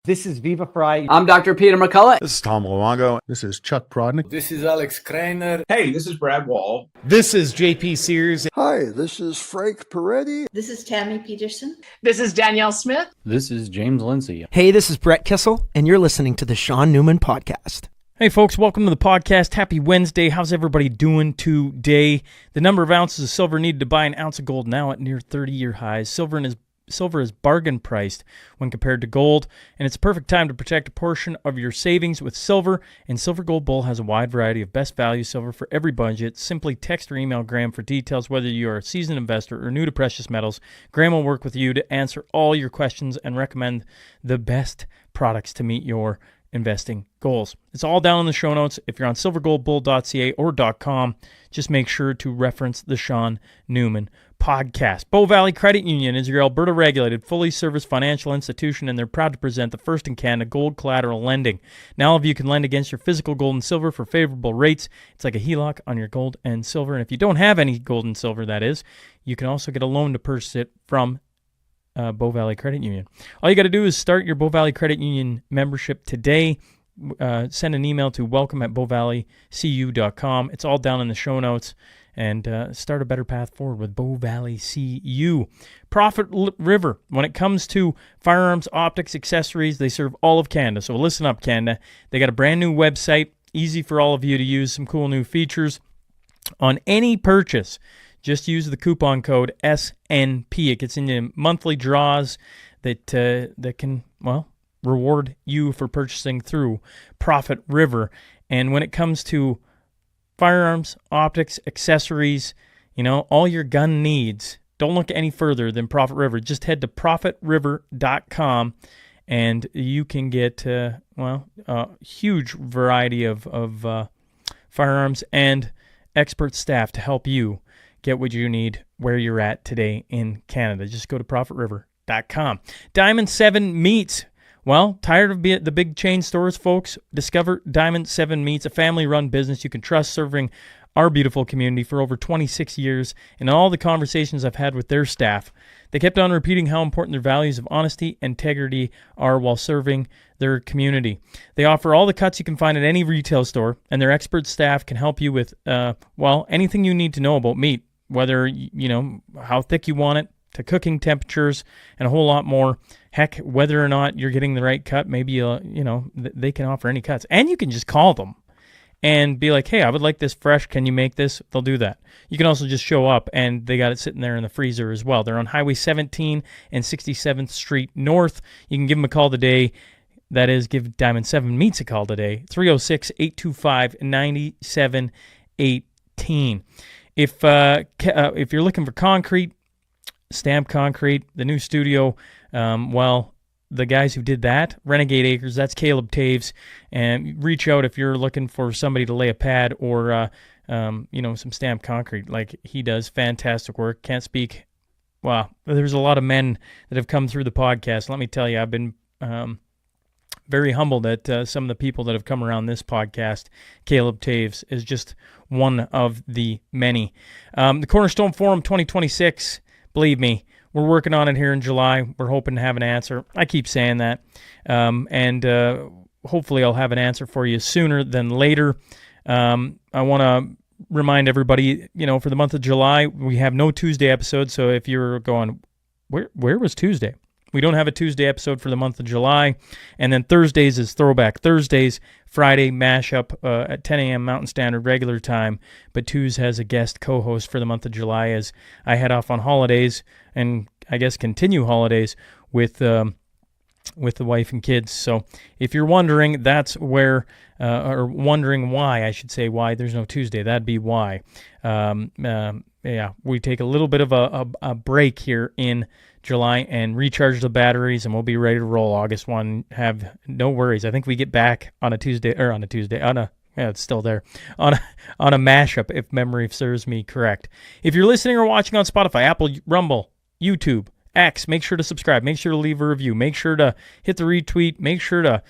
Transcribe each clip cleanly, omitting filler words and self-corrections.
This is Viva Fry. I'm Dr. Peter McCullough. This is Tom Luongo. This is Chuck Prodnick. This is Alex Kreiner. Hey, this is Brad Wall. This is JP Sears. Hi, this is Frank Peretti. This is Tammy Peterson. This is Danielle Smith. This is James Lindsay. Hey, this is Brett Kissel, and you're listening to the Shaun Newman Podcast. Hey folks, welcome to the podcast. Happy Wednesday. How's everybody doing today? The number of ounces of silver needed to buy an ounce of gold now at near 30-year highs. Silver is bargain priced when compared to gold, and it's a perfect time to protect a portion of your savings with silver. And Silver Gold Bull has a wide variety of best value silver for every budget. Simply text or email Grahame for details. Whether you are a seasoned investor or new to precious metals, Grahame will work with you to answer all your questions and recommend the best products to meet your investing goals. It's all down in the show notes. If you're on silvergoldbull.ca or .com, just make sure to reference the Shaun Newman Podcast. Bow Valley Credit Union is your Alberta regulated, fully serviced financial institution, and they're proud to present the first in Canada gold collateral lending. Now, all of you can lend against your physical gold and silver for favorable rates. It's like a HELOC on your gold and silver. And if you don't have any gold and silver, that is, you can also get a loan to purchase it from Bow Valley Credit Union. All you got to do is start your Bow Valley Credit Union membership today. Send an email to welcome@bowvalleycu.com. It's all down in the show notes. And start a better path forward with Bow Valley CU. Profit River. When it comes to firearms, optics, accessories, they serve all of Canada. So listen up, Canada. They got a brand new website, easy for all of you to use, some cool new features. On any purchase, just use the coupon code SNP. It gets into monthly draws that can, reward you for purchasing through Profit River. And when it comes to firearms, optics, accessories, all your gun needs, don't look any further than Profit River. Just head to profitriver.com and you can get, a huge variety of firearms and expert staff to help you get what you need where you're at today in Canada. Just go to profitriver.com. Diamond 7 Meats. Well, tired of the big chain stores, folks? Discover Diamond 7 Meats, a family-run business you can trust, serving our beautiful community for over 26 years. And in all the conversations I've had with their staff, they kept on repeating how important their values of honesty and integrity are while serving their community. They offer all the cuts you can find at any retail store, and their expert staff can help you with, anything you need to know about meat, whether, how thick you want it, to cooking temperatures, and a whole lot more. Heck, whether or not you're getting the right cut, maybe, they can offer any cuts. And you can just call them and be like, hey, I would like this fresh. Can you make this? They'll do that. You can also just show up, and they got it sitting there in the freezer as well. They're on Highway 17 and 67th Street North. You can give them a call today. That is, give Diamond 7 Meats a call today, 306-825-9718. If you're looking for concrete, stamped concrete, the new studio, the guys who did that, Renegade Acres, that's Caleb Taves, and reach out if you're looking for somebody to lay a pad or, some stamped concrete like he does. Fantastic work. Can't speak. Wow, there's a lot of men that have come through the podcast. Let me tell you, I've been very humbled at some of the people that have come around this podcast. Caleb Taves is just one of the many. The Cornerstone Forum 2026, believe me, we're working on it here in July. We're hoping to have an answer. I keep saying that. And hopefully I'll have an answer for you sooner than later. I want to remind everybody, for the month of July, we have no Tuesday episode. So if you're going, where was Tuesday? We don't have a Tuesday episode for the month of July. And then Thursdays is Throwback Thursdays. Friday, mashup at 10 a.m. Mountain Standard regular time. But Tuesday has a guest co-host for the month of July as I head off on holidays and I guess continue holidays with the wife and kids. So if you're wondering, that's where, or wondering why, I should say why there's no Tuesday, that'd be why. We take a little bit of a break here in July and recharge the batteries, and we'll be ready to roll August 1. Have no worries. I think we get back on a it's still there, on a mashup, if memory serves me correct. If you're listening or watching on Spotify, Apple, Rumble, YouTube, X, make sure to subscribe. Make sure to leave a review. Make sure to hit the retweet. Make sure to,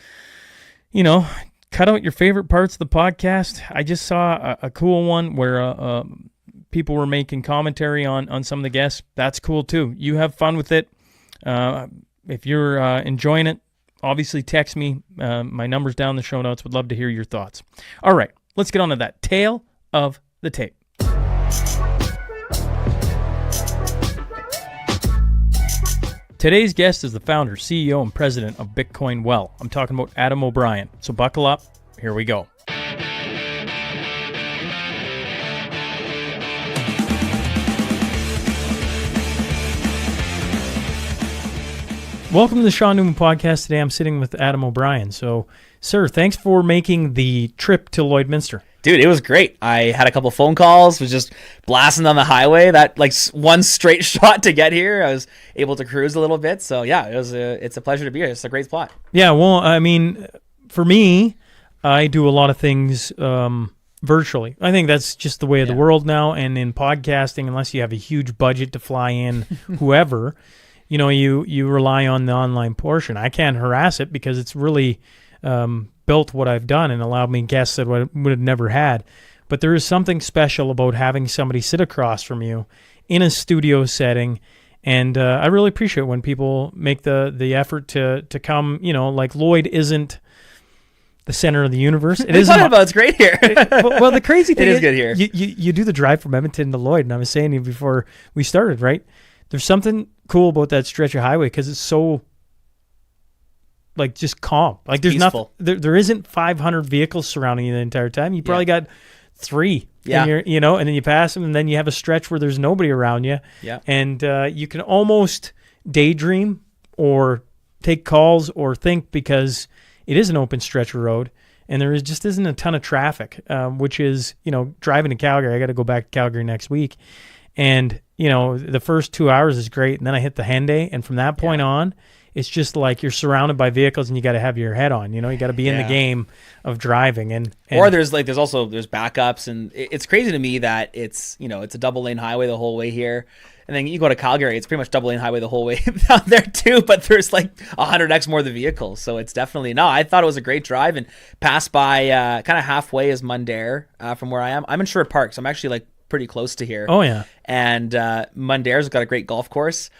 cut out your favorite parts of the podcast. I just saw a cool one where people were making commentary on some of the guests. That's cool too. You have fun with it. If you're enjoying it, obviously text me. My number's down in the show notes. Would love to hear your thoughts. All right, let's get on to that tale of the tape. Today's guest is the founder, CEO, and president of Bitcoin Well. I'm talking about Adam O'Brien. So buckle up. Here we go. Welcome to the Shaun Newman podcast. Today I'm sitting with Adam O'Brien. So, sir, thanks for making the trip to Lloydminster. Dude, it was great. I had a couple phone calls, was just blasting on the highway. That like one straight shot to get here. I was able to cruise a little bit. So yeah, it's a pleasure to be here. It's a great spot. Yeah, well, I mean, for me, I do a lot of things virtually. I think that's just the way of the world now. And in podcasting, unless you have a huge budget to fly in whoever, you rely on the online portion. I can't harass it because it's really built what I've done and allowed me guests that I would have never had. But there is something special about having somebody sit across from you in a studio setting. And I really appreciate when people make the effort to come. Like Lloyd isn't the center of the universe. It is about it's great here. Well, the crazy thing is good here. You do the drive from Edmonton to Lloyd, and I was saying to you before we started, right? There's something cool about that stretch of highway because it's so like just calm. Like there's peaceful. nothing. There isn't 500 vehicles surrounding you the entire time. You probably got 3. Yeah. And and then you pass them, and then you have a stretch where there's nobody around you. Yeah. And you can almost daydream or take calls or think because it is an open stretch of road, and there just isn't a ton of traffic. Which is driving to Calgary. I got to go back to Calgary next week, and the first 2 hours is great, and then I hit the Henday, and from that point on, it's just like you're surrounded by vehicles, and you got to have your head on. You got to be in the game of driving, and or there's backups, and it's crazy to me that it's a double lane highway the whole way here, and then you go to Calgary, it's pretty much double lane highway the whole way down there too, but there's like 100x more of the vehicles, so it's definitely I thought it was a great drive, and passed by kind of halfway is Mundare from where I am. I'm in Sherwood Park, so I'm actually like pretty close to here. Oh yeah. And Mundare's got a great golf course,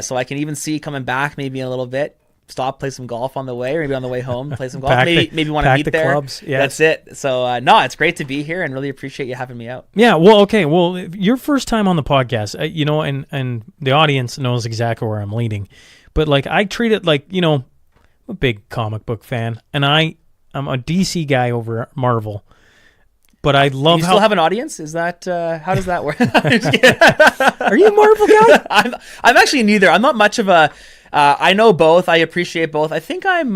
so I can even see coming back maybe in a little bit, stop, play some golf on the way, or maybe on the way home play some golf. maybe want to meet the there. Clubs. Yeah. That's it. So it's great to be here, and really appreciate you having me out. Yeah, well, okay. Well, your first time on the podcast, and the audience knows exactly where I'm leading. But like I treat it like, I'm a big comic book fan, and I'm a DC guy over at Marvel. But I love you still have an audience? Is that how does that work? Are you a Marvel guy? I'm actually neither. I'm not much of a. I know both. I appreciate both. I think I'm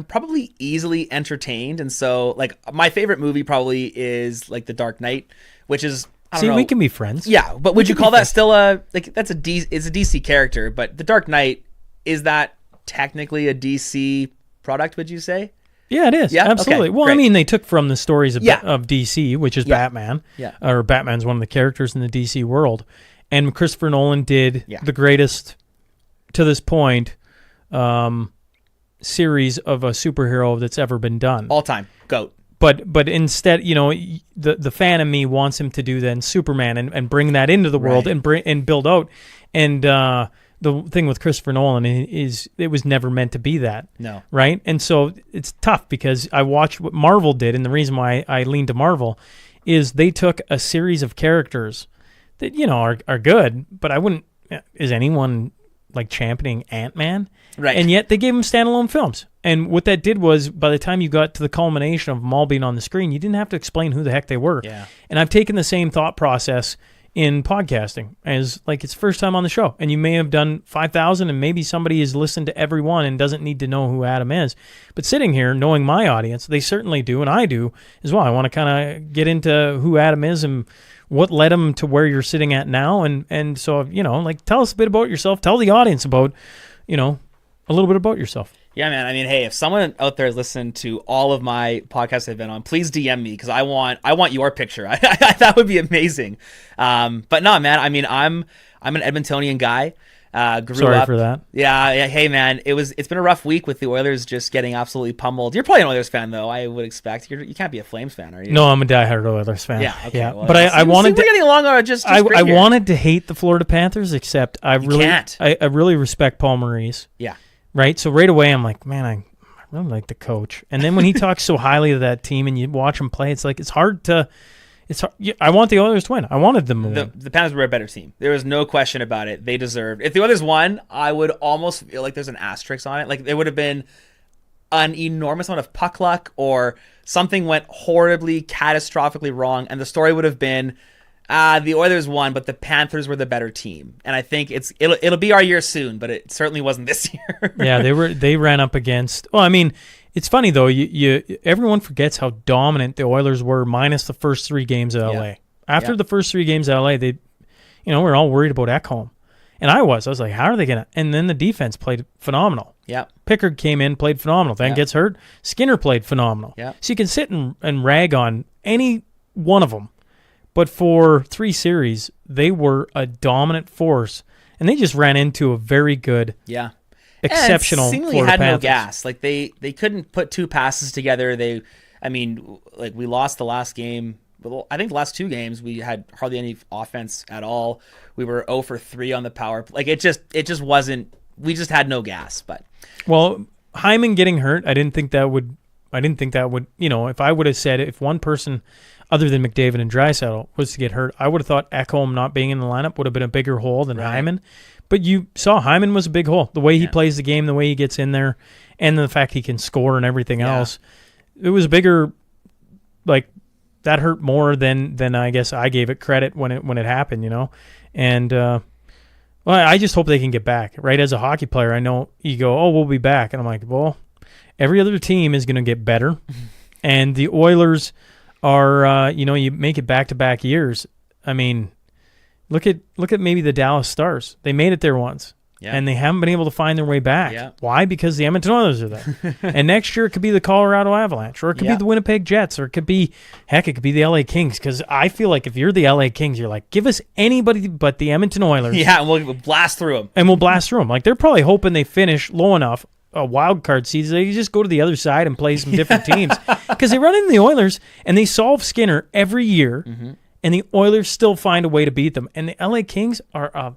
probably easily entertained, and so like my favorite movie probably is like The Dark Knight, which is I don't know. We can be friends. Yeah, but would you call that still it's a DC character? But The Dark Knight, is that technically a DC product? Would you say? Yeah, it is. Yeah? Absolutely. Okay, well, great. I mean, they took from the stories of DC, which is Batman. Yeah. Or Batman's one of the characters in the DC world. And Christopher Nolan did the greatest, to this point, series of a superhero that's ever been done. All time. GOAT. But instead, the fan in me wants him to do then Superman and bring that into the world and build out. And the thing with Christopher Nolan is it was never meant to be that. No. Right? And so it's tough because I watched what Marvel did, and the reason why I lean to Marvel is they took a series of characters that, are good, but I wouldn't, is anyone like championing Ant-Man? Right. And yet they gave them standalone films. And what that did was by the time you got to the culmination of them all being on the screen, you didn't have to explain who the heck they were. Yeah. And I've taken the same thought process in podcasting as like it's first time on the show, and you may have done 5,000 and maybe somebody has listened to every one and doesn't need to know who Adam is, but sitting here knowing my audience, they certainly do, and I do as well. I want to kind of get into who Adam is and what led him to where you're sitting at now, and so like tell us a bit about yourself, tell the audience about a little bit about yourself. Yeah, man. I mean, hey, if someone out there has listened to all of my podcasts I've been on, please DM me because I want your picture. That would be amazing. But no, man. I mean, I'm an Edmontonian guy. Sorry for that. Yeah. Hey, man. It's been a rough week with the Oilers just getting absolutely pummeled. You're probably an Oilers fan, though. I would expect you can't be a Flames fan, are you? No, I'm a diehard Oilers fan. Yeah. Okay, yeah. Well, but I wanted we're getting along. I wanted to hate the Florida Panthers, except I can't. I really respect Paul Maurice. Yeah. right? So right away I'm like, man, I really like the coach. And then when he talks so highly of that team and you watch him play, it's like it's hard. I want the Oilers to win. I wanted them to win. The Panthers were a better team. There was no question about it. They deserved. If the Oilers won, I would almost feel like there's an asterisk on it. Like there would have been an enormous amount of puck luck or something went horribly, catastrophically wrong, and the story would have been, the Oilers won, but the Panthers were the better team. And I think it'll be our year soon, but it certainly wasn't this year. Yeah, they ran up against. Well, I mean, it's funny though. Everyone forgets how dominant the Oilers were, minus the first 3 games at LA. After the first 3 games at LA, we're all worried about Ekholm, and I was like, how are they gonna? And then the defense played phenomenal. Yeah, Pickard came in, played phenomenal. Then gets hurt. Skinner played phenomenal. Yeah, so you can sit and rag on any one of them, but for 3 series, they were a dominant force, and they just ran into a very good, exceptional. And seemingly Florida had Panthers. no gas. Like they couldn't put 2 passes together. We lost the last game. Well, I think the last 2 games we had hardly any offense at all. We were 0 for 3 on the power. Like it just wasn't. We just had no gas. But Hyman getting hurt, I didn't think that would. If I would have said if one person other than McDavid and Draisaitl was to get hurt, I would have thought Ekholm not being in the lineup would have been a bigger hole than Hyman. But you saw Hyman was a big hole. The way he plays the game, the way he gets in there, and the fact he can score and everything else, it was bigger. Like that hurt more than I guess I gave it credit when it happened. And I just hope they can get back. Right, as a hockey player, I know you go, oh, we'll be back, and I'm like, well, every other team is going to get better, and the Oilers are, you make it back-to-back years. I mean, look at maybe the Dallas Stars. They made it there once, and they haven't been able to find their way back. Yeah. Why? Because the Edmonton Oilers are there. And next year it could be the Colorado Avalanche, or it could be the Winnipeg Jets, or it could be the LA Kings. Because I feel like if you're the LA Kings, you're like, give us anybody but the Edmonton Oilers. Yeah, and we'll blast through them. And we'll blast through them. Like they're probably hoping they finish low enough. A wild card season, they just go to the other side and play some different teams because they run into the Oilers and they solve Skinner every year, and the Oilers still find a way to beat them. And the LA Kings are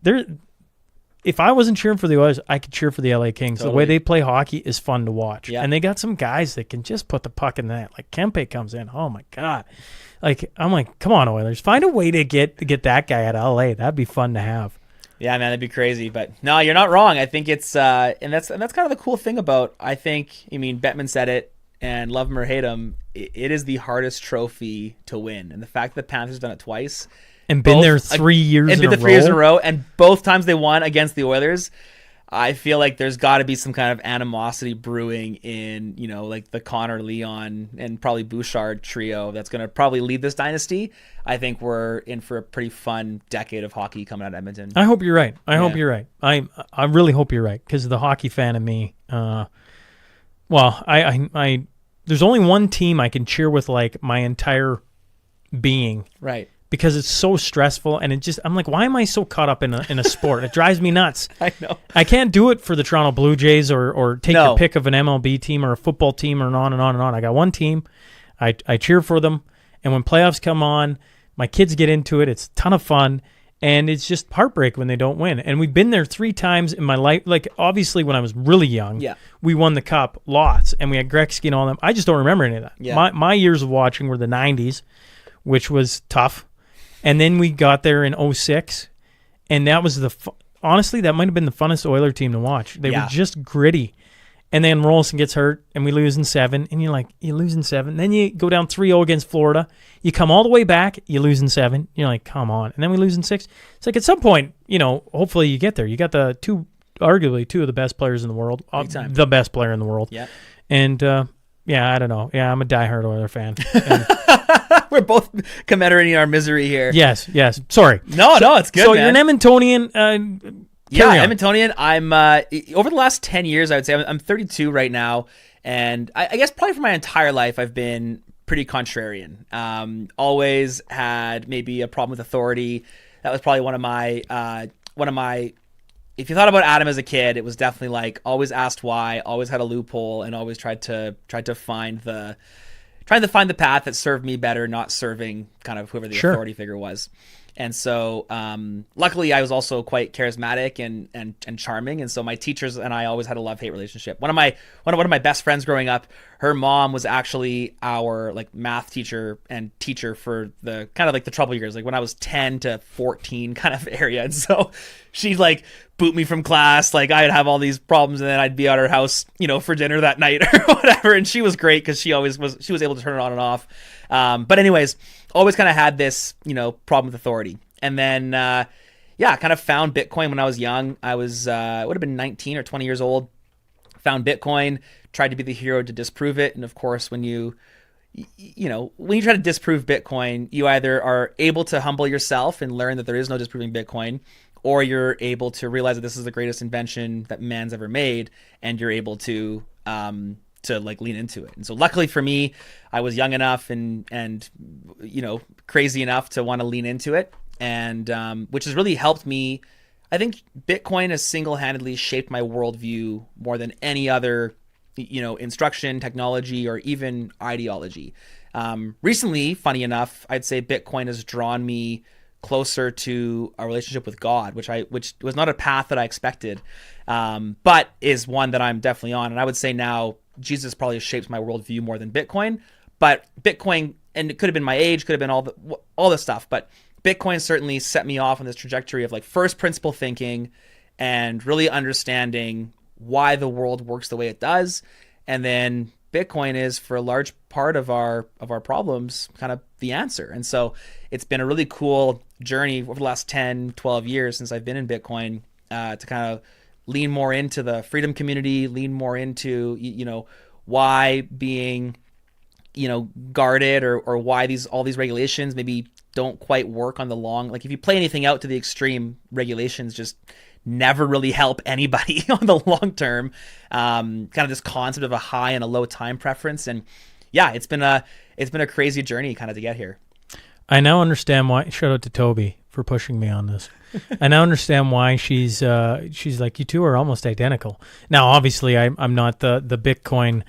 they're. If I wasn't cheering for the Oilers, I could cheer for the LA Kings. Totally. The way they play hockey is fun to watch, Yeah. and they got some guys that can just put the puck in the net. Like Kempe comes in, oh my god! Like I'm like, come on Oilers, find a way to get that guy out of LA. That'd be fun to have. Yeah, man, that'd be crazy. But no, you're not wrong. I think it's and that's kind of the cool thing about. Bettman said it, and love him or hate him, it is the hardest trophy to win. And the fact that the Panthers done it twice and been there 3 years and in been a the 3 years in a row, row, and both times they won against the Oilers. I feel like there's got to be some kind of animosity brewing in, like the Connor, Leon, and probably Bouchard trio that's going to probably lead this dynasty. I think we're in for a pretty fun decade of hockey coming out of Edmonton. I hope you're right. I hope you're right. I really hope you're right because the hockey fan in me. There's only one team I can cheer with like my entire being. Right. Because it's so stressful, and I'm like, why am I so caught up in a sport? It drives me nuts. I know. I can't do it for the Toronto Blue Jays or take your pick of an MLB team or a football team or on and on and on. I got one team. I cheer for them, and when playoffs come on, my kids get into it. It's a ton of fun, and it's just heartbreak when they don't win. And we've been there 3 times in my life. Like, obviously, when I was really young, we won the Cup lots, and we had Gretzky and all them. I just don't remember any of that. Yeah. My years of watching were the 90s, which was tough. And then we got there in 2006, and that was honestly, that might have been the funnest Oiler team to watch. They were just gritty. And then Rolison gets hurt, and we lose in 7, and you're like, you lose in 7. Then you go down 3-0 against Florida. You come all the way back, you lose in 7. You're like, come on. And then we lose in 6. It's like at some point, hopefully you get there. You got arguably two of the best players in the world. The best player in the world. Yeah. And, I don't know. Yeah, I'm a diehard Oiler fan. We're both commemorating our misery here. Yes. Sorry. No, it's good, So man. you're an Edmontonian. Edmontonian. I'm over the last 10 years, I would say I'm 32 right now, and I guess probably for my entire life I've been pretty contrarian. Always had maybe a problem with authority. That was probably one of my. If you thought about Adam as a kid, it was definitely like always asked why, always had a loophole, and always tried to find the path that served me better, not serving kind of whoever the authority figure was. And so, luckily, I was also quite charismatic and charming. And so, my teachers and I always had a love-hate relationship. One of my best friends growing up, her mom was actually our like math teacher and teacher for the kind of like the trouble years, like when I was 10 to 14 kind of area. And so, she'd like boot me from class. Like I'd have all these problems, and then I'd be at her house, for dinner that night or whatever. And she was great because she was able to turn it on and off. But anyways, always kind of had this, problem with authority. And then, kind of found Bitcoin when I was young. I was, would have been 19 or 20 years old, found Bitcoin, tried to be the hero to disprove it. And of course, when you try to disprove Bitcoin, you either are able to humble yourself and learn that there is no disproving Bitcoin, or you're able to realize that this is the greatest invention that man's ever made. And you're able to like lean into it. And so luckily for me, I was young enough and crazy enough to want to lean into it. And which has really helped me. I think Bitcoin has single-handedly shaped my worldview more than any other, instruction, technology, or even ideology. Recently, funny enough, I'd say Bitcoin has drawn me closer to a relationship with God, which was not a path that I expected, but is one that I'm definitely on. And I would say now Jesus probably shapes my worldview more than Bitcoin. But Bitcoin, and it could have been my age, could have been all this stuff, but Bitcoin certainly set me off on this trajectory of like first principle thinking and really understanding why the world works the way it does. And then Bitcoin is, for a large part of our problems, kind of the answer. And so it's been a really cool journey over the last 10, 12 years since I've been in Bitcoin, to kind of lean more into the freedom community, lean more into, why being, guarded or why all these regulations maybe don't quite work on the long, like if you play anything out to the extreme, regulations just never really help anybody on the long term. Kind of this concept of a high and a low time preference. And yeah, it's been a crazy journey kind of to get here. I now understand why. Shout out to Toby for pushing me on this. I now understand why she's like, you two are almost identical. Now, obviously, I'm not the Bitcoin.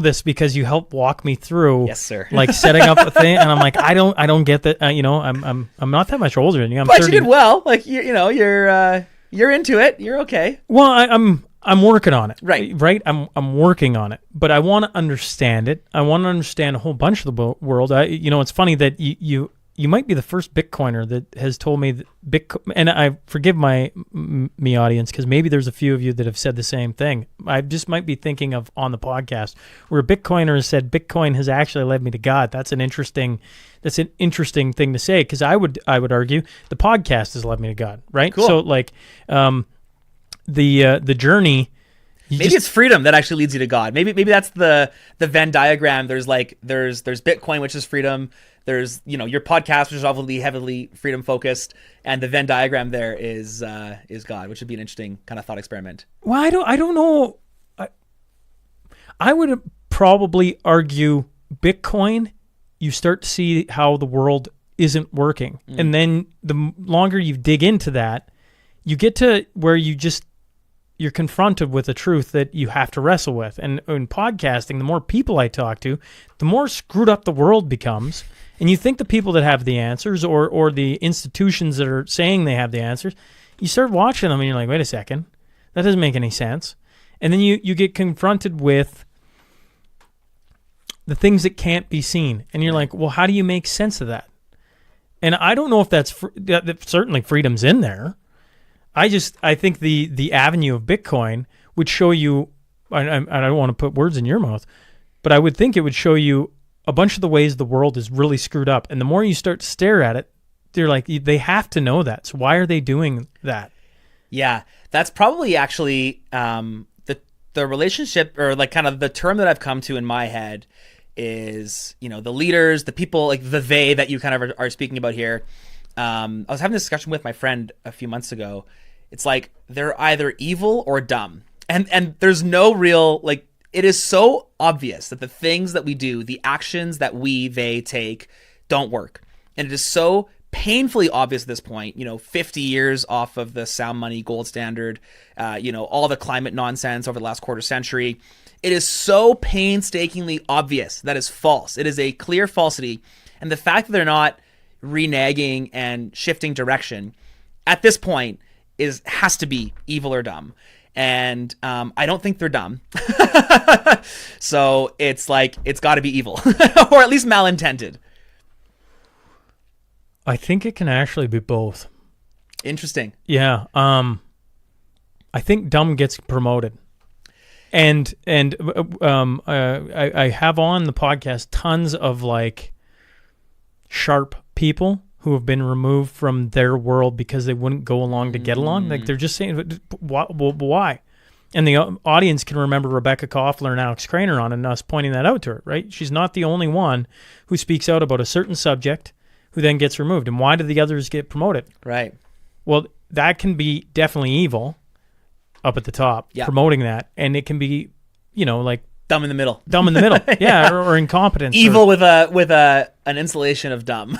This because you helped walk me through. Yes, sir. Like setting up a thing, and I'm like, I don't get that. I'm not that much older than you. But 30. You did well. Like you're into it. You're okay. Well, I'm working on it. Right. I'm working on it, but I want to understand it. I want to understand a whole bunch of the world. It's funny that you might be the first Bitcoiner that has told me that Bitcoin, and I forgive me audience, because maybe there's a few of you that have said the same thing. I just might be thinking of on the podcast where a Bitcoiner has said Bitcoin has actually led me to God. That's an interesting thing to say, because I would argue the podcast has led me to God. Right. Cool. So like, the journey. Maybe it's freedom that actually leads you to God. Maybe that's the Venn diagram. There's Bitcoin, which is freedom. There's your podcast, which is obviously heavily freedom focused, and the Venn diagram there is God, which would be an interesting kind of thought experiment. Well, I don't know. I would probably argue Bitcoin. You start to see how the world isn't working, and then the longer you dig into that, you get to where you're confronted with a truth that you have to wrestle with. And in podcasting, the more people I talk to, the more screwed up the world becomes. And you think the people that have the answers or the institutions that are saying they have the answers, you start watching them and you're like, wait a second, that doesn't make any sense. And then you get confronted with the things that can't be seen. And you're like, well, how do you make sense of that? And I don't know if that certainly freedom's in there. I think the avenue of Bitcoin would show you, I don't want to put words in your mouth, but I would think it would show you a bunch of the ways the world is really screwed up. And the more you start to stare at it, they're like, they have to know that. So why are they doing that? Yeah, that's probably actually the relationship, or like kind of the term that I've come to in my head is, the leaders, the people, like the they that you kind of are speaking about here. I was having this discussion with my friend a few months ago. It's like they're either evil or dumb. And there's no real, like, it is so obvious that the things that we do, the actions that they take don't work. And it is so painfully obvious at this point, 50 years off of the sound money gold standard, all the climate nonsense over the last quarter century. It is so painstakingly obvious that is false. It is a clear falsity. And the fact that they're not, reneging and shifting direction at this point has to be evil or dumb. And I don't think they're dumb. So it's like, it's got to be evil or at least malintended. I think it can actually be both. Interesting. Yeah. I think dumb gets promoted. And I have on the podcast tons of like sharp people who have been removed from their world because they wouldn't go along to get along. Like they're just saying, why? And the audience can remember Rebecca Koffler and Alex Craner on and us pointing that out to her, right? She's not the only one who speaks out about a certain subject who then gets removed. And why do the others get promoted? Right. Well, that can be definitely evil up at the top, promoting that. And it can be, like dumb in the middle. Dumb in the middle. Yeah, or incompetence. Evil with an installation of dumb.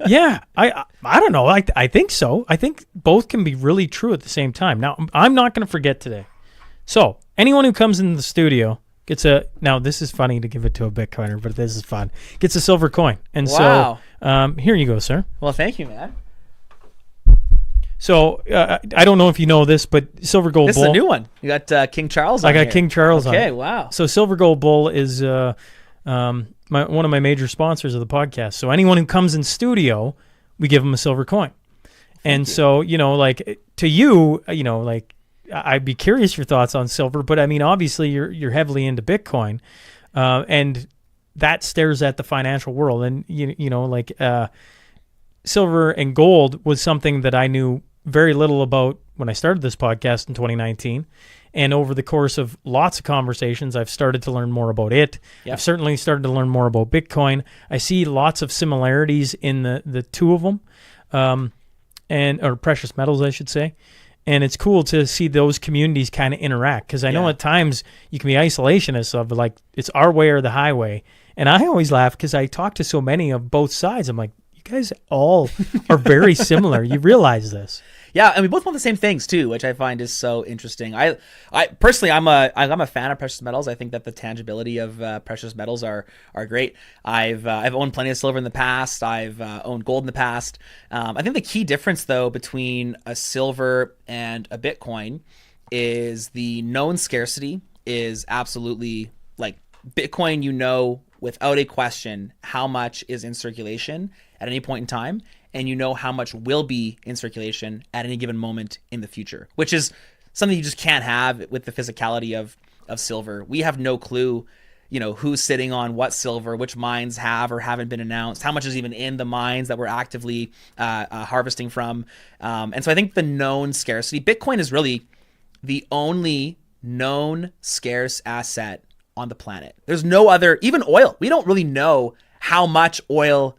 Yeah, I don't know. I think so. I think both can be really true at the same time. Now, I'm not going to forget today. So, anyone who comes into the studio gets now this is funny to give it to a Bitcoiner, but this is fun. Gets a silver coin. And wow. So, here you go, sir. Well, thank you, man. So, I don't know if you know this, but Silver Gold Bull. This is a new one. You got King Charles on I got here. King Charles on. Okay, wow. So, Silver Gold Bull is one of my major sponsors of the podcast. So, anyone who comes in studio, we give them a silver coin. And so, like, to you, like, I'd be curious your thoughts on silver, but I mean, obviously, you're heavily into Bitcoin, and that stares at the financial world. And, silver and gold was something that I knew very little about when I started this podcast in 2019. And over the course of lots of conversations, I've started to learn more about it. Yep. I've certainly started to learn more about Bitcoin. I see lots of similarities in the two of them, or precious metals, I should say. And it's cool to see those communities kind of interact, because I know at times you can be isolationists of like, it's our way or the highway. And I always laugh because I talk to so many of both sides. I'm like, you guys all are very similar. You realize this. Yeah, and we both want the same things too, which I find is so interesting. I personally, I'm a fan of precious metals. I think that the tangibility of precious metals are great. I've owned plenty of silver in the past. I've owned gold in the past. I think the key difference though between a silver and a Bitcoin is the known scarcity is absolutely, like, Bitcoin, without a question how much is in circulation at any point in time, and how much will be in circulation at any given moment in the future, which is something you just can't have with the physicality of silver. We have no clue, who's sitting on what silver, which mines have or haven't been announced, how much is even in the mines that we're actively harvesting from. And so I think the known scarcity, Bitcoin is really the only known scarce asset on the planet. There's no other, even oil. We don't really know how much oil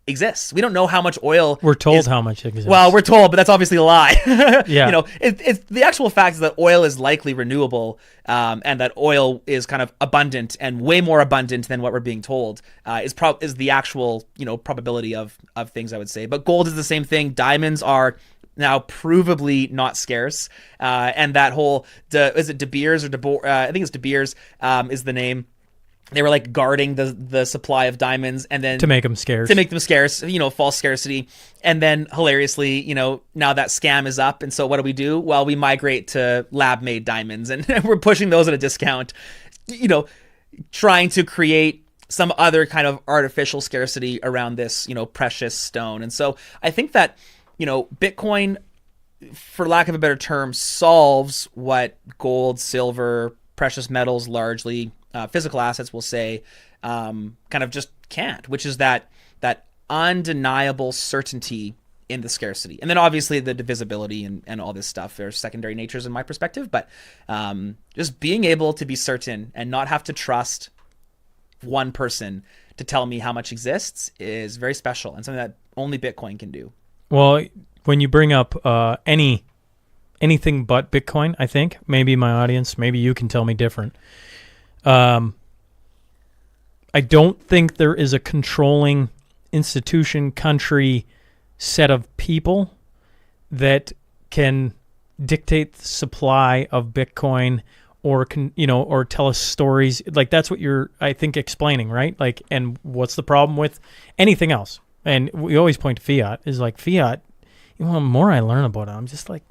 exists. We don't know how much oil. We're told how much exists. Well, we're told, but that's obviously a lie. Yeah. It's the actual fact is that oil is likely renewable, and that oil is kind of abundant and way more abundant than what we're being told, is the actual, probability of things, I would say. But gold is the same thing. Diamonds are now provably not scarce, and that whole is it De Beers or I think it's De Beers is the name. They were like guarding the supply of diamonds, and then to make them scarce, false scarcity. And then hilariously, now that scam is up. And so what do? Well, we migrate to lab made diamonds, and we're pushing those at a discount, trying to create some other kind of artificial scarcity around this, precious stone. And so I think that, Bitcoin, for lack of a better term, solves what gold, silver, precious metals, largely physical assets, will say, kind of just can't, which is that undeniable certainty in the scarcity. And then obviously the divisibility and all this stuff are secondary natures in my perspective, but just being able to be certain and not have to trust one person to tell me how much exists is very special and something that only Bitcoin can do. Well, when you bring up anything but Bitcoin, I think, maybe my audience, maybe you can tell me different. I don't think there is a controlling institution, country, set of people that can dictate the supply of Bitcoin or or tell us stories. Like, that's what you're, I think, explaining, right? Like, and what's the problem with anything else? and we always point to fiat, is like fiat. You know, the more I learn about it, I'm just like,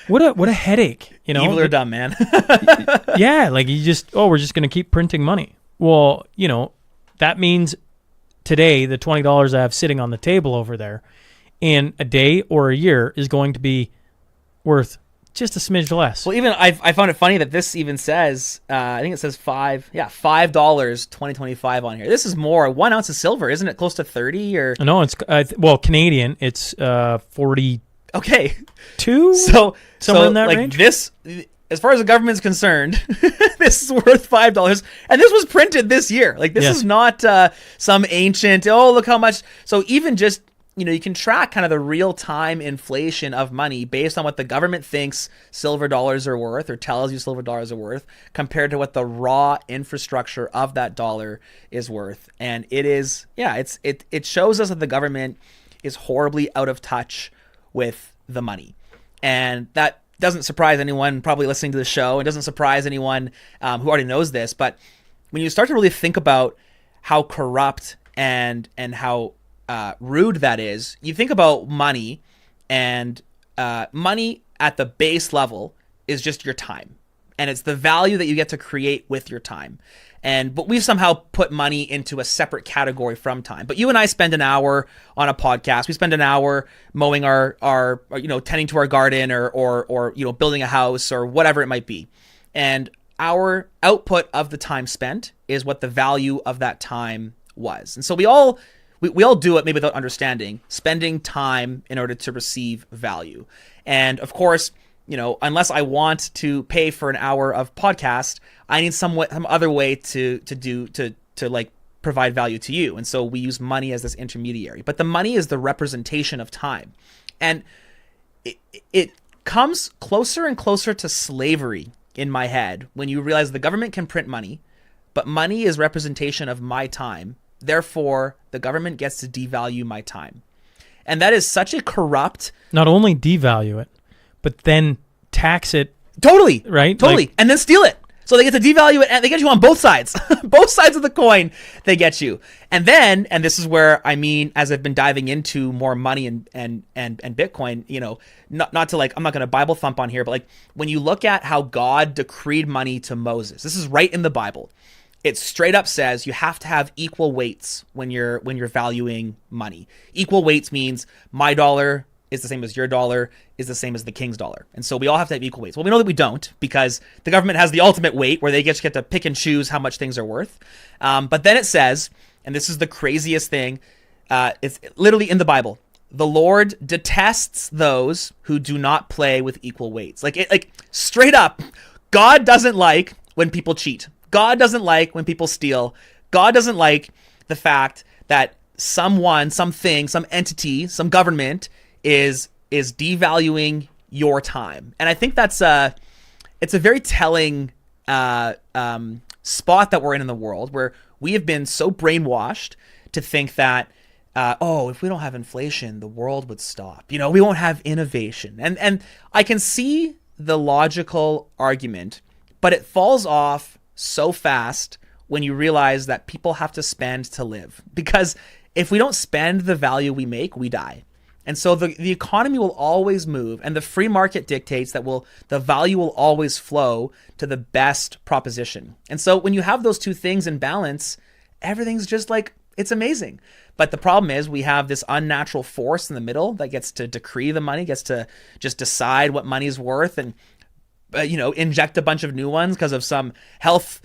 what a headache. You know, Evil or dumb, man. yeah, like we're just going to keep printing money. Well, you know, that means today the $20 I have sitting on the table over there in a day or a year is going to be worth just a smidge less. Well, even I found it funny that this even says, I think it says $5 2025 on here. This is more. 1 ounce of silver, isn't it close to 30 or? No, it's Canadian. It's 42. Okay, somewhere in that like range. This, as far as the government's concerned, this is worth $5, and this was printed this year. Like this is not some ancient. Oh, look how much. So even just. You know, you can track kind of the real-time inflation of money based on what the government thinks silver dollars are worth or tells you silver dollars are worth compared to what the raw infrastructure of that dollar is worth. And it is, it shows us that the government is horribly out of touch with the money. And that doesn't surprise anyone probably listening to the show. It doesn't surprise anyone who already knows this. But when you start to really think about how corrupt and how rude that is, you think about money, and money at the base level is just your time, and it's the value that you get to create with your time. But we've somehow put money into a separate category from time. But you and I spend an hour on a podcast. We spend an hour mowing our tending to our garden or building a house or whatever it might be. And our output of the time spent is what the value of that time was. And so we all do it maybe without understanding, spending time in order to receive value. And of course, unless I want to pay for an hour of podcast, I need some other way to provide value to you. And so we use money as this intermediary. But the money is the representation of time. And it comes closer and closer to slavery in my head when you realize the government can print money, but money is representation of my time. Therefore, the government gets to devalue my time. And that is such a corrupt... Not only devalue it, but then tax it. Totally. Right? Totally. And then steal it. So they get to devalue it, and they get you on both sides. Both sides of the coin, they get you. And then, and this is where, as I've been diving into more money and Bitcoin, not to I'm not going to Bible thump on here, but when you look at how God decreed money to Moses, this is right in the Bible. It straight up says you have to have equal weights when you're valuing money. Equal weights means my dollar is the same as your dollar is the same as the king's dollar. And so we all have to have equal weights. Well, we know that we don't because the government has the ultimate weight where they just get to pick and choose how much things are worth. But then it says, and this is the craziest thing, it's literally in the Bible, the Lord detests those who do not play with equal weights. Straight up, God doesn't like when people cheat. God doesn't like when people steal. God doesn't like the fact that someone, something, some entity, some government is devaluing your time. And I think it's a very telling spot that we're in the world where we have been so brainwashed to think that, if we don't have inflation, the world would stop. We won't have innovation. And I can see the logical argument, but it falls off so fast when you realize that people have to spend to live. Because if we don't spend the value we make, we die. And so the economy will always move, and the free market dictates that the value will always flow to the best proposition. And so when you have those two things in balance, everything's just it's amazing. But the problem is we have this unnatural force in the middle that gets to decree the money, gets to just decide what money's worth, and inject a bunch of new ones because of some health,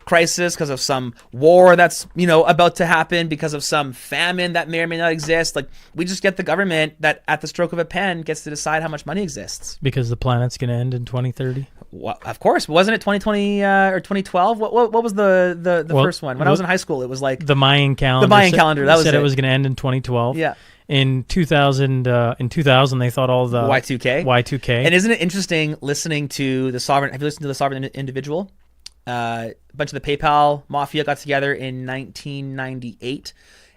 crisis, because of some war that's, about to happen, because of some famine that may or may not exist. We just get the government that at the stroke of a pen gets to decide how much money exists. Because the planet's going to end in 2030? Well, of course. Wasn't it 2020 or 2012? What was the first one? When I was in high school, it was the Mayan calendar. The Mayan calendar, that was said it. It was going to end in 2012. Yeah. In 2000, they thought all the Y2K. And isn't it interesting listening to the Sovereign? Have you listened to the Sovereign Individual? A bunch of the PayPal mafia got together in 1998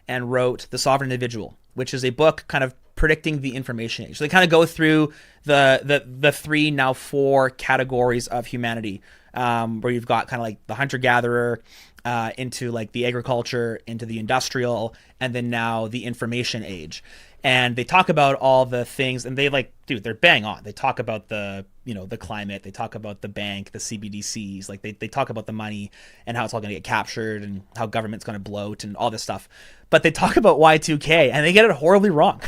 and wrote The Sovereign Individual, which is a book kind of predicting the information age. So they kind of go through the three, now four categories of humanity, where you've got kind of like the hunter-gatherer, into like the agriculture, into the industrial, and then now the information age. And they talk about all the things, and they're bang on. They talk about the climate, they talk about the bank, the CBDCs, like they talk about the money and how it's all going to get captured and how government's going to bloat and all this stuff. But they talk about Y2K and they get it horribly wrong.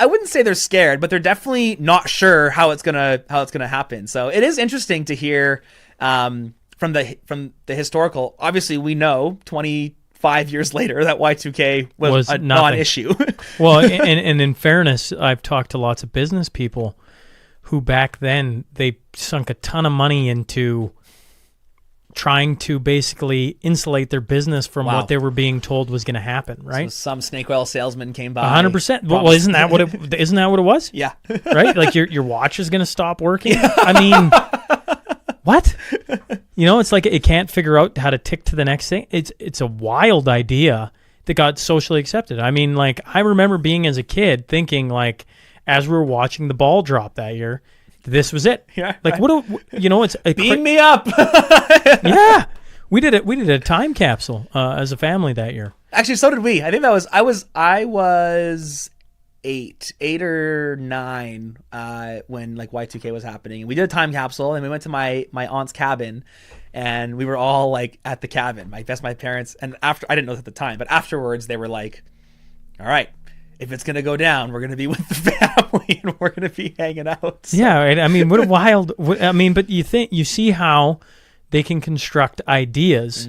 I wouldn't say they're scared, but they're definitely not sure how it's gonna happen. So it is interesting to hear from the historical. Obviously, we know 25 years later that Y2K was a non-issue. Well, and in fairness, I've talked to lots of business people who back then they sunk a ton of money into trying to basically insulate their business from what they were being told was going to happen, right? So some snake oil salesman came by. 100%. Well, isn't that what it was? Yeah. Right? Like your watch is going to stop working? Yeah. I mean, what? It's like it can't figure out how to tick to the next thing. It's a wild idea that got socially accepted. I mean, like, I remember being as a kid thinking, like, as we were watching the ball drop that year, this was it. Yeah. Like, it's beam me up. Yeah. We did a time capsule as a family that year. Actually, so did we. I think I was 8 or 9 when like Y2K was happening. And we did a time capsule and we went to my aunt's cabin and we were all like at the cabin. My parents, and after, I didn't know this at the time, but afterwards they were like, all right, if it's going to go down, we're going to be with the family and we're going to be hanging out. So. Yeah. I mean, what a wild, but you see how they can construct ideas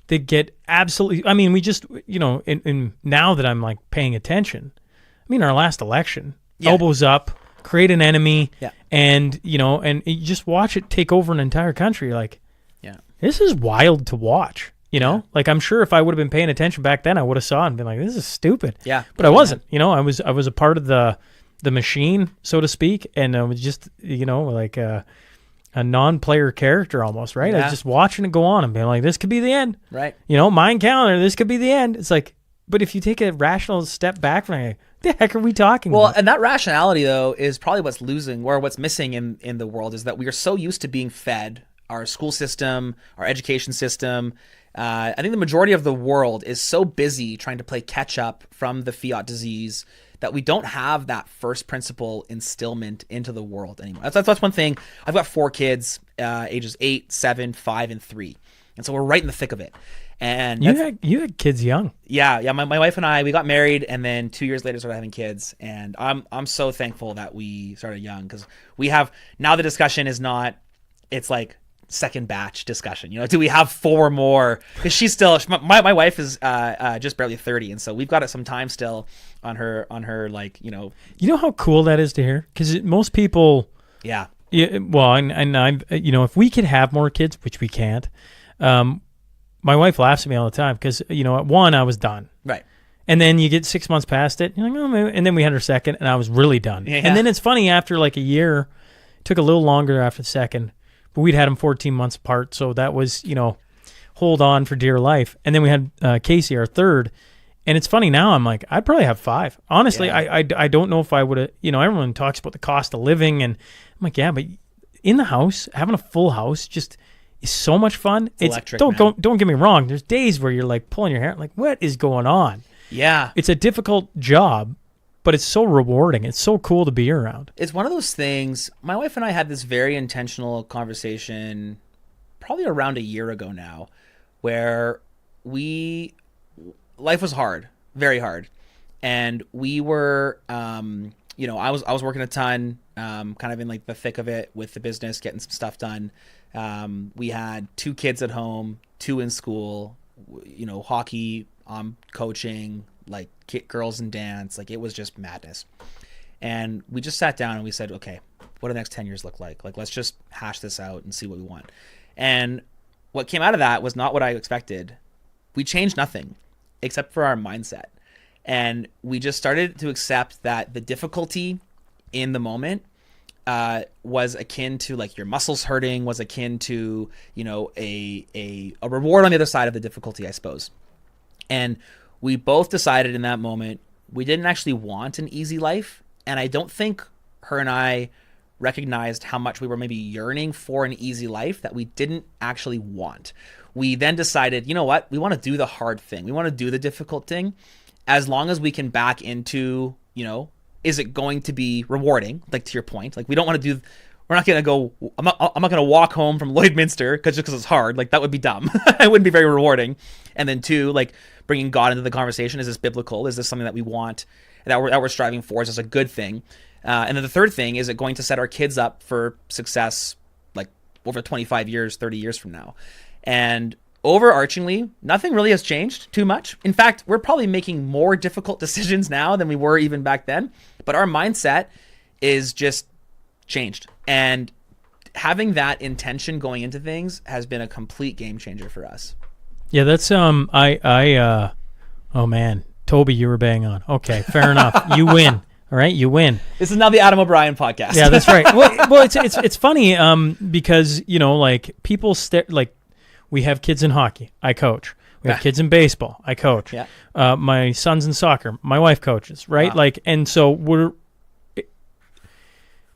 that get absolutely, I mean, we just, in now that I'm like paying attention, I mean, our last election, elbows up, create an enemy, and and you just watch it take over an entire country. Like, this is wild to watch. Like, I'm sure if I would have been paying attention back then, I would have saw it and been like, this is stupid. Yeah, but I wasn't. I was a part of the machine, so to speak, and I was just like a non-player character almost, right? I was just watching it go on and being like, this could be the end, right? Mind counter, this could be the end. It's like, but if you take a rational step back from it, the heck are we talking about? Well, and that rationality, though, is probably what's missing in the world, is that we are so used to being fed our school system, our education system. I think the majority of the world is so busy trying to play catch up from the fiat disease that we don't have that first principle instillment into the world anymore. That's one thing. I've got 4 kids, ages 8, 7, 5, and 3. And so we're right in the thick of it. And you had kids young. Yeah. My wife and I, we got married, and then 2 years later started having kids. And I'm so thankful that we started young, because we have now, the discussion is not, it's like second batch discussion. Do we have 4 more? Because she's still, my wife is just barely 30, and so we've got some time still on her like. You know how cool that is to hear, because most people. Yeah. Well, and I'm if we could have more kids, which we can't. My wife laughs at me all the time because, at 1, I was done. Right. And then you get 6 months past it. You're like, oh, maybe. And then we had our second, and I was really done. Yeah. And then it's funny, after like a year, it took a little longer after the second, but we'd had them 14 months apart. So that was, hold on for dear life. And then we had Casey, our third. And it's funny now, I'm like, I'd probably have 5. Honestly, I don't know if I would have, everyone talks about the cost of living. And I'm like, yeah, but in the house, having a full house just is so much fun. It's electric. Don't get me wrong. There's days where you're like pulling your hair, like, what is going on? Yeah. It's a difficult job, but it's so rewarding. It's so cool to be around. It's one of those things. My wife and I had this very intentional conversation probably around a year ago now, where life was hard, very hard. And we were, I was working a ton, kind of in like the thick of it with the business, getting some stuff done. We had 2 kids at home, 2 in school, hockey, coaching, like girls and dance. Like, it was just madness. And we just sat down and we said, okay, what do the next 10 years look like? Like, let's just hash this out and see what we want. And what came out of that was not what I expected. We changed nothing except for our mindset. And we just started to accept that the difficulty in the moment was akin to like your muscles hurting, was akin to, a reward on the other side of the difficulty, I suppose. And we both decided in that moment, we didn't actually want an easy life. And I don't think her and I recognized how much we were maybe yearning for an easy life that we didn't actually want. We then decided, you know what? We want to do the hard thing. We want to do the difficult thing as long as we can back into, is it going to be rewarding? Like, to your point, like, we don't want to do, we're not going to go, I'm not going to walk home from Lloydminster just because it's hard. Like, that would be dumb. It wouldn't be very rewarding. And then two, like, bringing God into the conversation. Is this biblical? Is this something that we want, that we're striving for? Is this a good thing? And then the third thing, is it going to set our kids up for success, like, over 25 years, 30 years from now? And overarchingly, nothing really has changed too much. In fact, we're probably making more difficult decisions now than we were even back then. But our mindset is just changed. And having that intention going into things has been a complete game changer for us. Yeah, that's oh man, Toby, you were bang on. Okay, fair enough. You win. All right, you win. This is now the Adam O'Brien podcast. Yeah, that's right. Well, it's funny because like people like we have kids in hockey. I coach. We have kids in baseball. I coach. Yeah. My son's in soccer. My wife coaches. Right. Wow. Like, and so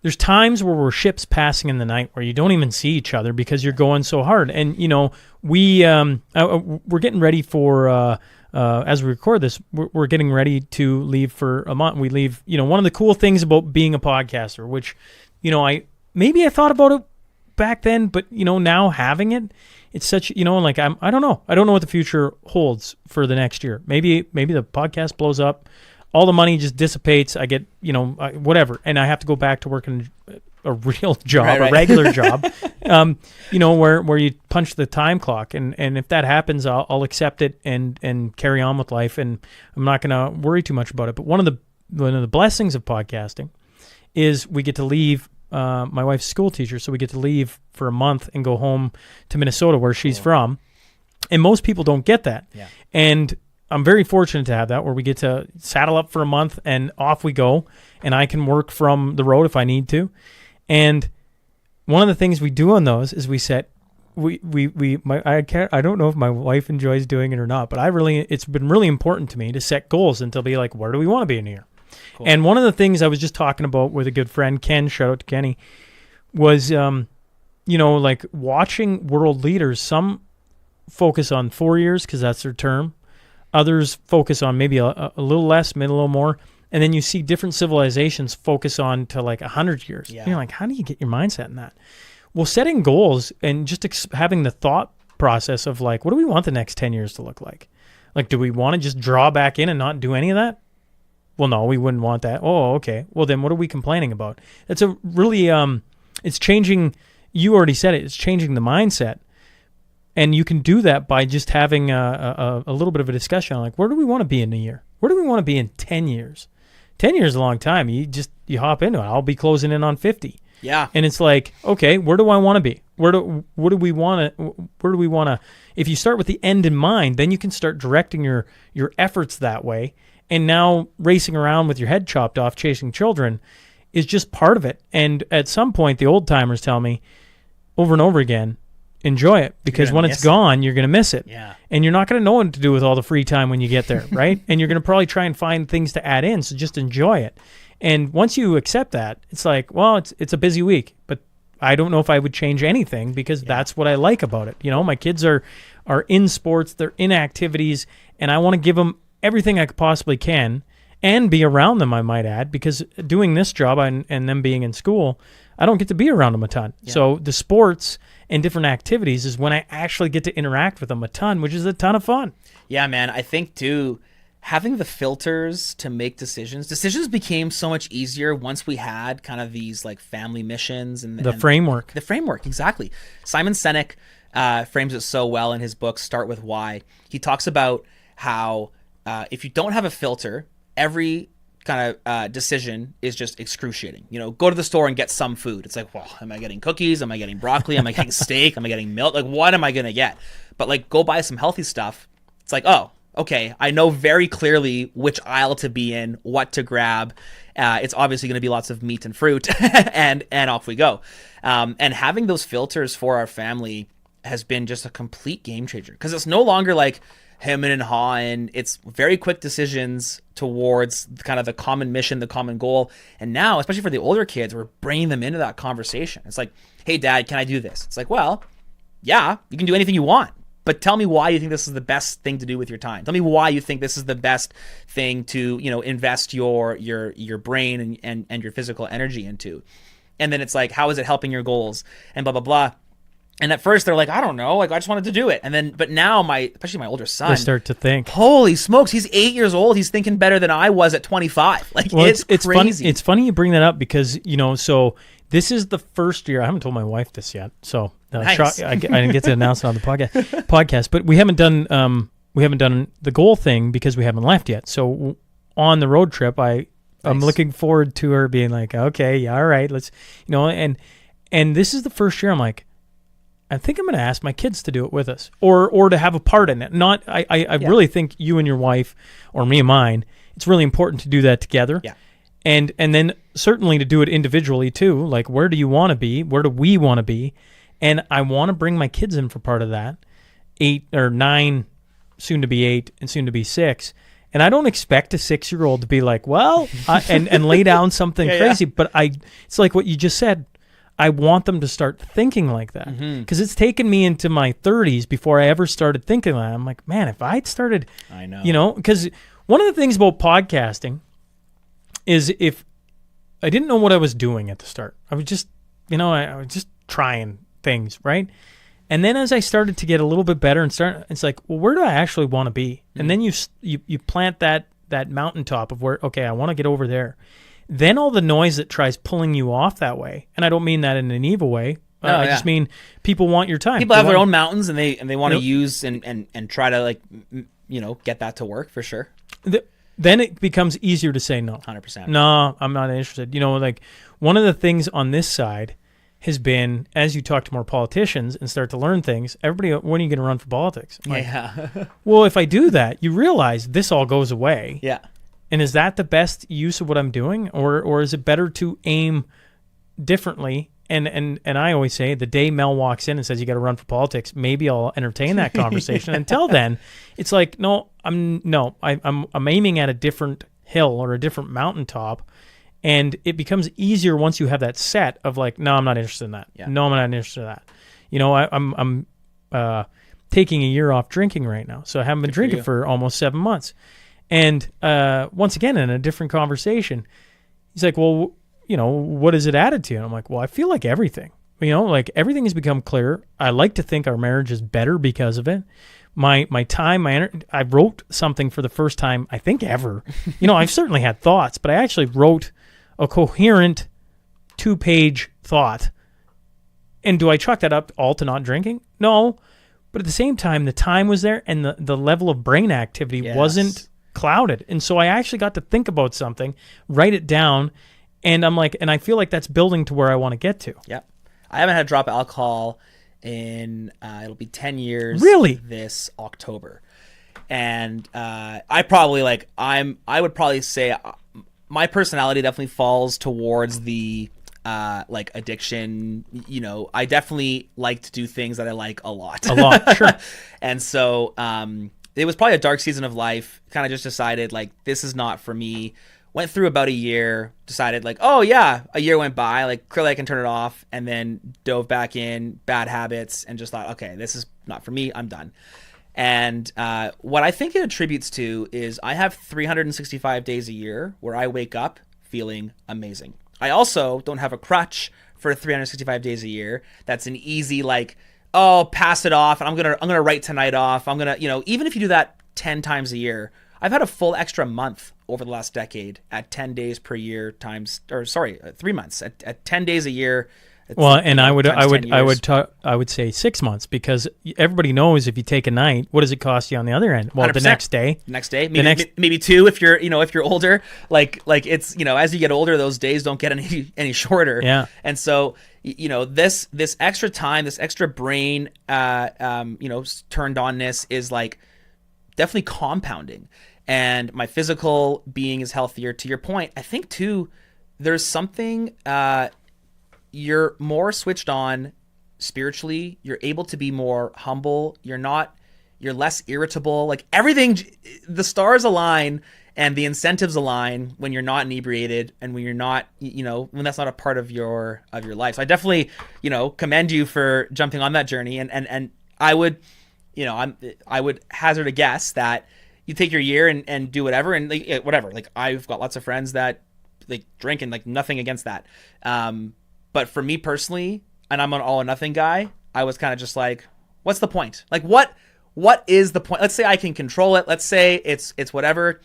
there's times where we're ships passing in the night where you don't even see each other because you're going so hard. And we're getting ready for. As we record this, we're getting ready to leave for a month. We leave, one of the cool things about being a podcaster, which, I thought about it back then, but, now having it, it's such, like I don't know. I don't know what the future holds for the next year. Maybe the podcast blows up, all the money just dissipates. I get, whatever. And I have to go back to working a real job, right. a regular job, where you punch the time clock. And if that happens, I'll accept it and carry on with life. And I'm not going to worry too much about it. But one of the blessings of podcasting is we get to leave. My wife's a school teacher, so we get to leave for a month and go home to Minnesota, where she's from. And most people don't get that. Yeah. And I'm very fortunate to have that, where we get to saddle up for a month and off we go. And I can work from the road if I need to. And one of the things we do on those is I don't know if my wife enjoys doing it or not, but it's been really important to me to set goals and to be like, where do we want to be in a year? Cool. And one of the things I was just talking about with a good friend, Ken, shout out to Kenny, was, like watching world leaders. Some focus on 4 years because that's their term. Others focus on maybe a little less, maybe a little more. And then you see different civilizations focus on to like 100 years. Yeah. You're like, how do you get your mindset in that? Well, setting goals and just having the thought process of like, what do we want the next 10 years to look like? Like, do we want to just draw back in and not do any of that? Well, no, we wouldn't want that. Oh, okay. Well, then what are we complaining about? It's a really, it's changing. You already said it. It's changing the mindset. And you can do that by just having a little bit of a discussion on like, where do we want to be in a year? Where do we want to be in 10 years? 10 years is a long time. You hop into it. I'll be closing in on 50. Yeah. And it's like, okay, where do I want to be? Where do we want to, if you start with the end in mind, then you can start directing your efforts that way. And now racing around with your head chopped off, chasing children is just part of it. And at some point, the old timers tell me over and over again, enjoy it, because when it's gone, you're going to miss it. Yeah. And you're not going to know what to do with all the free time when you get there, right? And you're going to probably try and find things to add in, so just enjoy it. And once you accept that, it's like, well, it's a busy week, but I don't know if I would change anything because that's what I like about it. My kids are in sports, they're in activities, and I want to give them everything I possibly can and be around them, I might add, because doing this job and them being in school, I don't get to be around them a ton. Yeah. So the sports and different activities is when I actually get to interact with them a ton, which is a ton of fun. Yeah, man. I think, too, having the filters to make decisions became so much easier once we had kind of these like family missions and the framework. The framework, exactly. Simon Sinek frames it so well in his book, Start With Why. He talks about how if you don't have a filter, every kind of decision is just excruciating. Go to the store and get some food. It's like, well, am I getting cookies? Am I getting broccoli? Am I getting steak? Am I getting milk? Like, what am I going to get? But like, go buy some healthy stuff. It's like, oh, okay, I know very clearly which aisle to be in, what to grab. It's obviously going to be lots of meat and fruit, and off we go. And having those filters for our family has been just a complete game changer, because it's no longer like hemming and hawing. It's very quick decisions towards kind of the common mission, the common goal. And now, especially for the older kids, we're bringing them into that conversation. It's like, hey, Dad, can I do this? It's like, well, yeah, you can do anything you want, but tell me why you think this is the best thing to do with your time. Tell me why you think this is the best thing to, invest your brain and your physical energy into. And then it's like, how is it helping your goals? And blah, blah, blah. And at first they're like, I don't know, like I just wanted to do it. And then, but now especially my older son, They start to think. holy smokes, he's 8 years old. He's thinking better than I was at 25. Like, Well, it's it's crazy. funny. It's funny you bring that up because so this is the first year. I haven't told my wife this yet, so Nice. I didn't get to announce it on the podcast. But we haven't done the goal thing because we haven't left yet. So on the road trip, I'm Nice. looking forward to her being like, okay, yeah, all right, let's and this is the first year I'm like, I think I'm going to ask my kids to do it with us, or to have a part in it. I really think you and your wife, or me and mine, it's really important to do that together. Yeah. And then certainly to do it individually too. Like, where do you want to be? Where do we want to be? And I want to bring my kids in for part of that. 8 or 9, soon to be 8, and soon to be 6. And I don't expect a 6-year-old to be like, well, and lay down something crazy. But it's like what you just said. I want them to start thinking like that, because it's taken me into my 30s before I ever started thinking like that. I'm like, man, if I'd started, I know, because one of the things about podcasting is if I didn't know what I was doing at the start, I was just, I was just trying things, right? And then as I started to get a little bit better it's like, well, where do I actually want to be? And then you plant that mountaintop of where, okay, I want to get over there. Then all the noise that tries pulling you off that way, and I don't mean that in an evil way. I just mean people want your time. people have their own mountains, and they want to use and try to, like, get that to work for sure. Then it becomes easier to say no. 100%. No, I'm not interested. Like one of the things on this side has been, as you talk to more politicians and start to learn things, everybody, when are you going to run for politics? Like, Yeah. well, if I do that, you realize this all goes away. Yeah. And is that the best use of what I'm doing? Or is it better to aim differently? And I always say, the day Mel walks in and says, you got to run for politics, maybe I'll entertain that conversation. Until then, it's like, I'm aiming at a different hill or a different mountaintop. And it becomes easier once you have that set of like, no, I'm not interested in that. Yeah. No, I'm not interested in that. I'm taking a year off drinking right now. So I haven't been drinking for almost 7 months. And once again, in a different conversation, he's like, well, what is it added to you? And I'm like, well, I feel like everything. Like everything has become clear. I like to think our marriage is better because of it. My time, my energy. I wrote something for the first time, I think, ever. I've certainly had thoughts, but I actually wrote a coherent 2-page thought. And do I chalk that up all to not drinking? No. But at the same time, the time was there, and the level of brain activity wasn't clouded. And so I actually got to think about something, write it down, and I'm like, and I feel like that's building to where I want to get to. Yeah. I haven't had a drop of alcohol in, it'll be 10 years. Really? This October. And I probably, I would probably say my personality definitely falls towards the, addiction. I definitely like to do things that I like a lot. A lot, sure. And so it was probably a dark season of life. Kind of just decided, like, this is not for me. Went through about a year, decided, like, oh yeah, a year went by, like, clearly I can turn it off, and then dove back in, bad habits, and just thought, okay, this is not for me, I'm done. And what I think it attributes to is I have 365 days a year where I wake up feeling amazing. I also don't have a crutch for 365 days a year. That's an easy, like, oh, pass it off, and I'm gonna write tonight off. I'm gonna, even if you do that 10 times a year, I've had a full extra month over the last decade at 10 days per year 3 months at 10 days a year. Well, and I would say 6 months, because everybody knows if you take a night, what does it cost you on the other end? Well, 100%. The next day, maybe 2 if you're older. Like it's, as you get older, those days don't get any shorter. Yeah. And so this extra time, this extra brain turned onness is like definitely compounding. And my physical being is healthier. To your point, I think too, there's something, you're more switched on spiritually. You're able to be more humble. You're less irritable. Like everything, the stars align and the incentives align when you're not inebriated and when you're not, when that's not a part of your life. So I definitely, commend you for jumping on that journey. And I would, I would hazard a guess that you take your year and do whatever and like, whatever. Like I've got lots of friends that like drink and like nothing against that. But for me personally, and I'm an all or nothing guy, I was kind of just like, what's the point? Like what is the point? Let's say I can control it. Let's say it's whatever,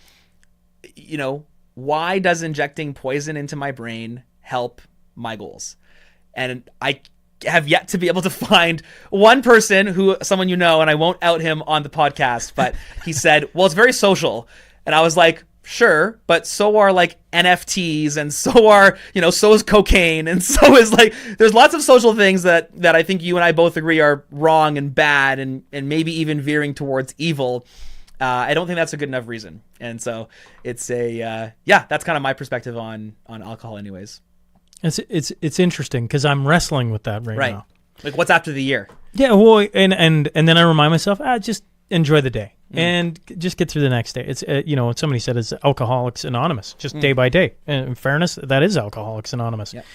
why does injecting poison into my brain help my goals? And I have yet to be able to find one person someone and I won't out him on the podcast, but he said, well, it's very social. And I was like, sure, but so are like NFTs and so are, so is cocaine. And so is like, there's lots of social things that I think you and I both agree are wrong and bad and maybe even veering towards evil. I don't think that's a good enough reason. And so it's that's kind of my perspective on alcohol anyways. It's interesting because I'm wrestling with that right now. Like what's after the year? Yeah, well, and then I remind myself, just enjoy the day and just get through the next day. It's what somebody said is Alcoholics Anonymous, just day by day. And in fairness, that is Alcoholics Anonymous. Yep.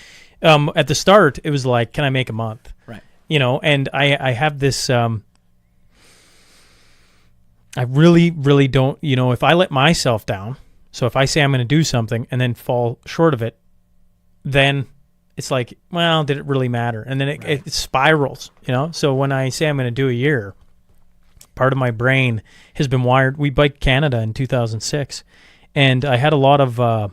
At the start, it was like, can I make a month? Right. And I have this. I really, really don't. If I let myself down, so if I say I'm going to do something and then fall short of it, then it's like, well, did it really matter? And then it spirals. So when I say I'm going to do a year, part of my brain has been wired. We biked Canada in 2006, and I had a lot of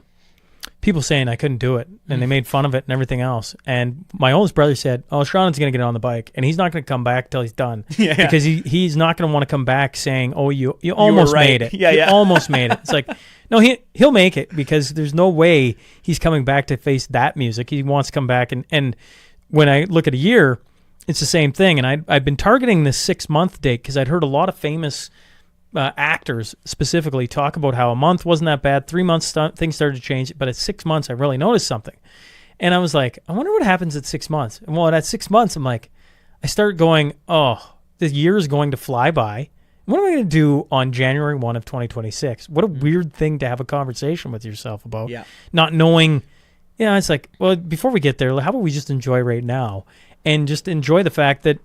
people saying I couldn't do it, and they made fun of it and everything else. And my oldest brother said, oh, Shaun's going to get on the bike, and he's not going to come back till he's done. Because he's not going to want to come back saying, oh, you almost made it. You almost made it. It's like, no, he'll make it because there's no way he's coming back to face that music. He wants to come back. And when I look at a year, it's the same thing. And I've been targeting this 6-month date because I'd heard a lot of famous actors specifically talk about how a month wasn't that bad. 3 months, things started to change. But at 6 months, I really noticed something. And I was like, I wonder what happens at 6 months. And well, at 6 months, I'm like, I start going, oh, the year is going to fly by. What am I going to do on January 1 of 2026? What a weird thing to have a conversation with yourself about. Yeah. Not knowing, it's like, well, before we get there, how about we just enjoy right now and just enjoy the fact that,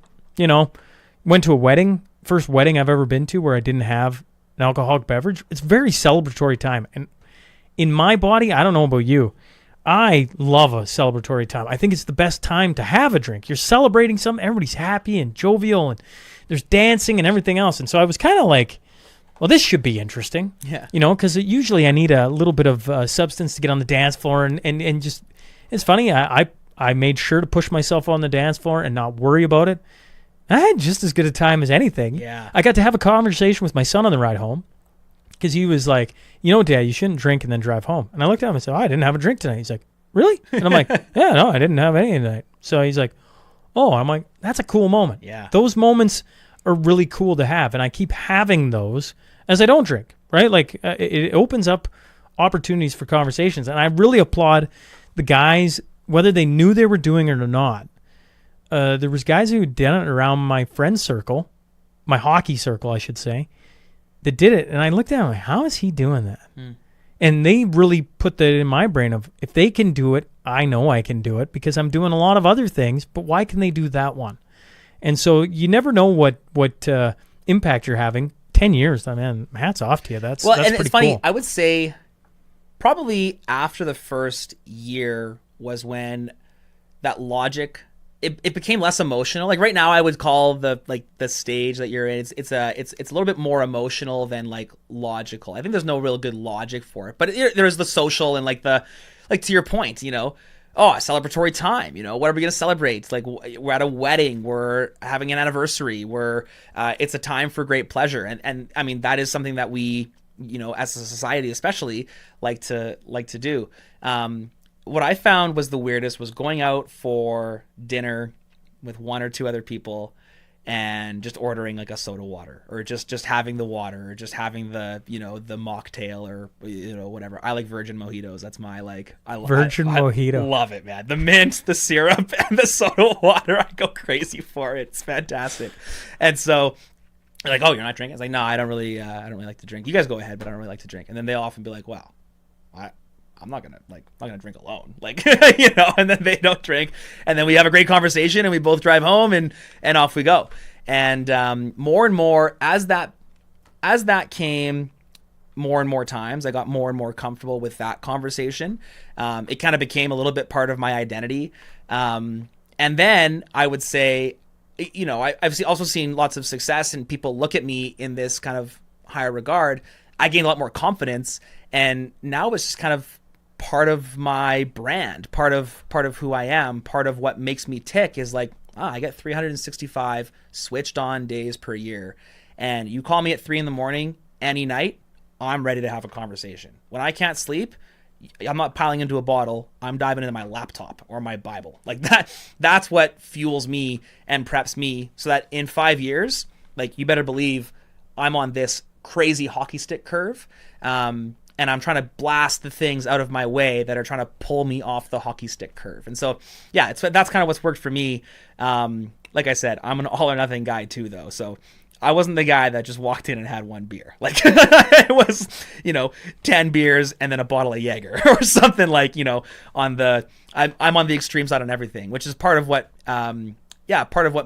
went to a wedding, first wedding I've ever been to where I didn't have an alcoholic beverage. It's very celebratory time. And in my body, I don't know about you, I love a celebratory time. I think it's the best time to have a drink. You're celebrating something, everybody's happy and jovial and there's dancing and everything else. And so I was kind of like, well, this should be interesting. Yeah. Because usually I need a little bit of substance to get on the dance floor. And just, it's funny, I made sure to push myself on the dance floor and not worry about it. I had just as good a time as anything. Yeah. I got to have a conversation with my son on the ride home because he was like, Dad, you shouldn't drink and then drive home. And I looked at him and said, I didn't have a drink tonight. He's like, really? And I'm like, yeah, no, I didn't have any tonight. So he's like, oh, I'm like, that's a cool moment. Yeah. Those moments are really cool to have. And I keep having those as I don't drink, right? Like it opens up opportunities for conversations. And I really applaud the guys, whether they knew they were doing it or not. There was guys who did it around my friend circle, my hockey circle, I should say, that did it. And I looked at him like, how is he doing that? And they really put that in my brain of, if they can do it, I know I can do it because I'm doing a lot of other things, but why can they do that one? And so you never know what impact you're having. 10 years, I mean, hats off to you. That's and pretty it's funny. Cool. I would say probably after the first year was when that logic, it became less emotional. Like right now, I would call the stage that you're in. It's a little bit more emotional than like logical. I think there's no real good logic for it, but there's the social and to your point, a celebratory time. What are we going to celebrate? Like we're at a wedding, we're having an anniversary, it's a time for great pleasure, and I mean that is something that we, as a society especially like to do. What I found was the weirdest was going out for dinner with one or two other people and just ordering like a soda water, or just having the water, or just having the, the mocktail, or, whatever. I like virgin mojitos. That's my, like, mojito. I love it, man. The mint, the syrup, and the soda water. I go crazy for it. It's fantastic. And so they're like, "Oh, you're not drinking?" It's like, "No, I don't really like to drink. You guys go ahead, but I don't really like to drink." And then they'll often be like, "Well, I'm not gonna drink alone," like, and then they don't drink, and then we have a great conversation, and we both drive home, and off we go. And more and more as that came, more and more times, I got more and more comfortable with that conversation. It kind of became a little bit part of my identity, and then I would say, I've also seen lots of success, and people look at me in this kind of higher regard. I gained a lot more confidence, and now it's just kind of part of my brand, part of who I am, part of what makes me tick is like, I get 365 switched on days per year. And you call me at 3 a.m. any night, I'm ready to have a conversation. When I can't sleep, I'm not piling into a bottle. I'm diving into my laptop or my Bible. Like that's what fuels me and preps me, so that in 5 years, like, you better believe I'm on this crazy hockey stick curve. And I'm trying to blast the things out of my way that are trying to pull me off the hockey stick curve. And so, yeah, that's kind of what's worked for me. Like I said, I'm an all or nothing guy too, though. So I wasn't the guy that just walked in and had one beer. Like, it was, 10 beers and then a bottle of Jaeger or something, like, I'm on the extreme side on everything, which is part of what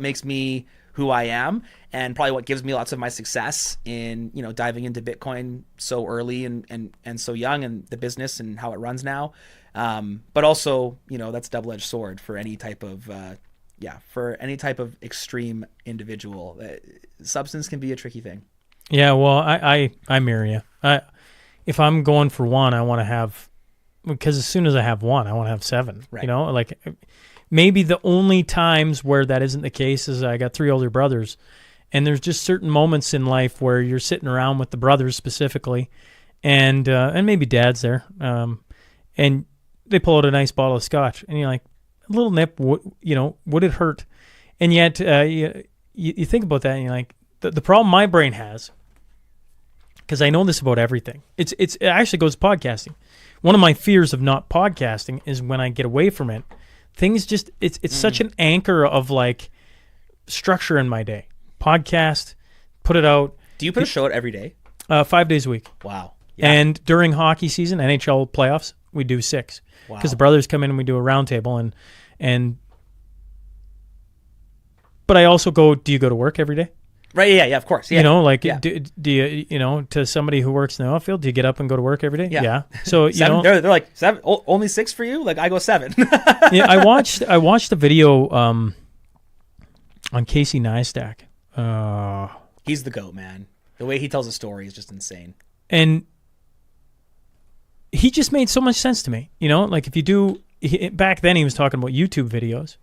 makes me who I am, and probably what gives me lots of my success in, diving into Bitcoin so early and so young, and the business and how it runs now. But also, that's a double-edged sword for any type of, extreme individual. Substance can be a tricky thing. Yeah, well, I mirror you. If I'm going for one, I want to have, because as soon as I have one, I want to have 7. Right. Like, maybe the only times where that isn't the case is I got 3 older brothers, and there's just certain moments in life where you're sitting around with the brothers specifically, and maybe dad's there, and they pull out a nice bottle of scotch, and you're like, a little nip, would it hurt? And yet you think about that, and you're like, the problem my brain has, because I know this about everything, it actually goes to podcasting. One of my fears of not podcasting is when I get away from it, things just, it's such an anchor of, like, structure in my day. Podcast, put it out. Do you put a show out every day? 5 days a week. Wow. Yeah. And during hockey season, NHL playoffs, we do 6. Wow. Because the brothers come in and we do a roundtable, but I also go, do you go to work every day? Right, yeah, of course. Yeah. Do you, to somebody who works in the oil field, do you get up and go to work every day? Yeah. So, 7, they're like, 7, only 6 for you? Like, I go 7. Yeah, I watched a video on Casey Neistat. He's the GOAT, man. The way he tells a story is just insane. And he just made so much sense to me. Like, if you do, back then he was talking about YouTube videos,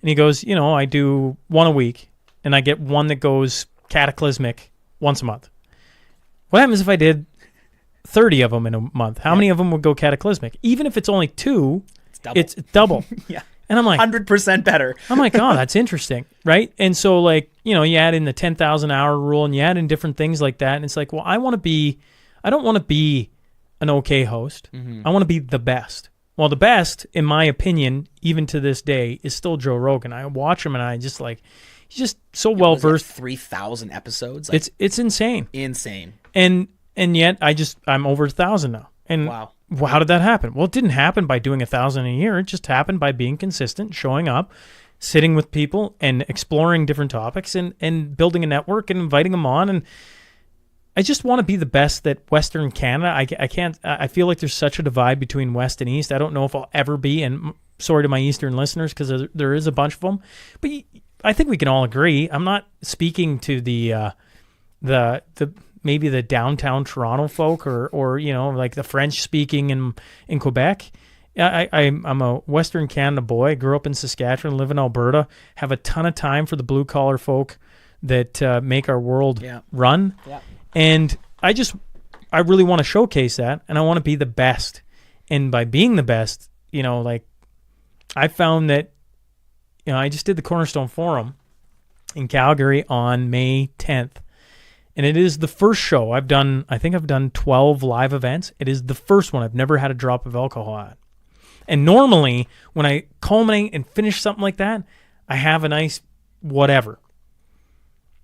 and he goes, I do one a week, and I get one that goes cataclysmic once a month. What happens if I did 30 of them in a month? How many of them would go cataclysmic? Even if it's only 2, it's double. Yeah. And I'm like, 100% better. I'm like, oh, that's interesting, right? And so, like, you add in the 10,000 hour rule, and you add in different things like that, and it's like, well, I don't want to be an okay host. Mm-hmm. I want to be the best. Well, the best, in my opinion, even to this day, is still Joe Rogan. I watch him, and I just like, he's just so well versed. 3,000 episodes. Like, it's insane. Insane. And yet I'm over 1,000 now. And wow. How did that happen? Well, it didn't happen by doing 1,000 a year. It just happened by being consistent, showing up, sitting with people, and exploring different topics, and building a network and inviting them on. And I just want to be the best that Western Canada. I feel like there's such a divide between West and East. I don't know if I'll ever be, and sorry to my Eastern listeners, because there is a bunch of them. But I think we can all agree. I'm not speaking to the maybe the downtown Toronto folk, or like the French speaking in Quebec. I'm a Western Canada boy. I grew up in Saskatchewan, live in Alberta, have a ton of time for the blue collar folk that make our world run. Yeah. And I really want to showcase that, and I want to be the best. And by being the best, like, I found that, I just did the Cornerstone Forum, in Calgary on May 10th. And it is the first show I've done. I think I've done 12 live events. It is the first one I've never had a drop of alcohol at. And normally, when I culminate and finish something like that, I have a nice whatever.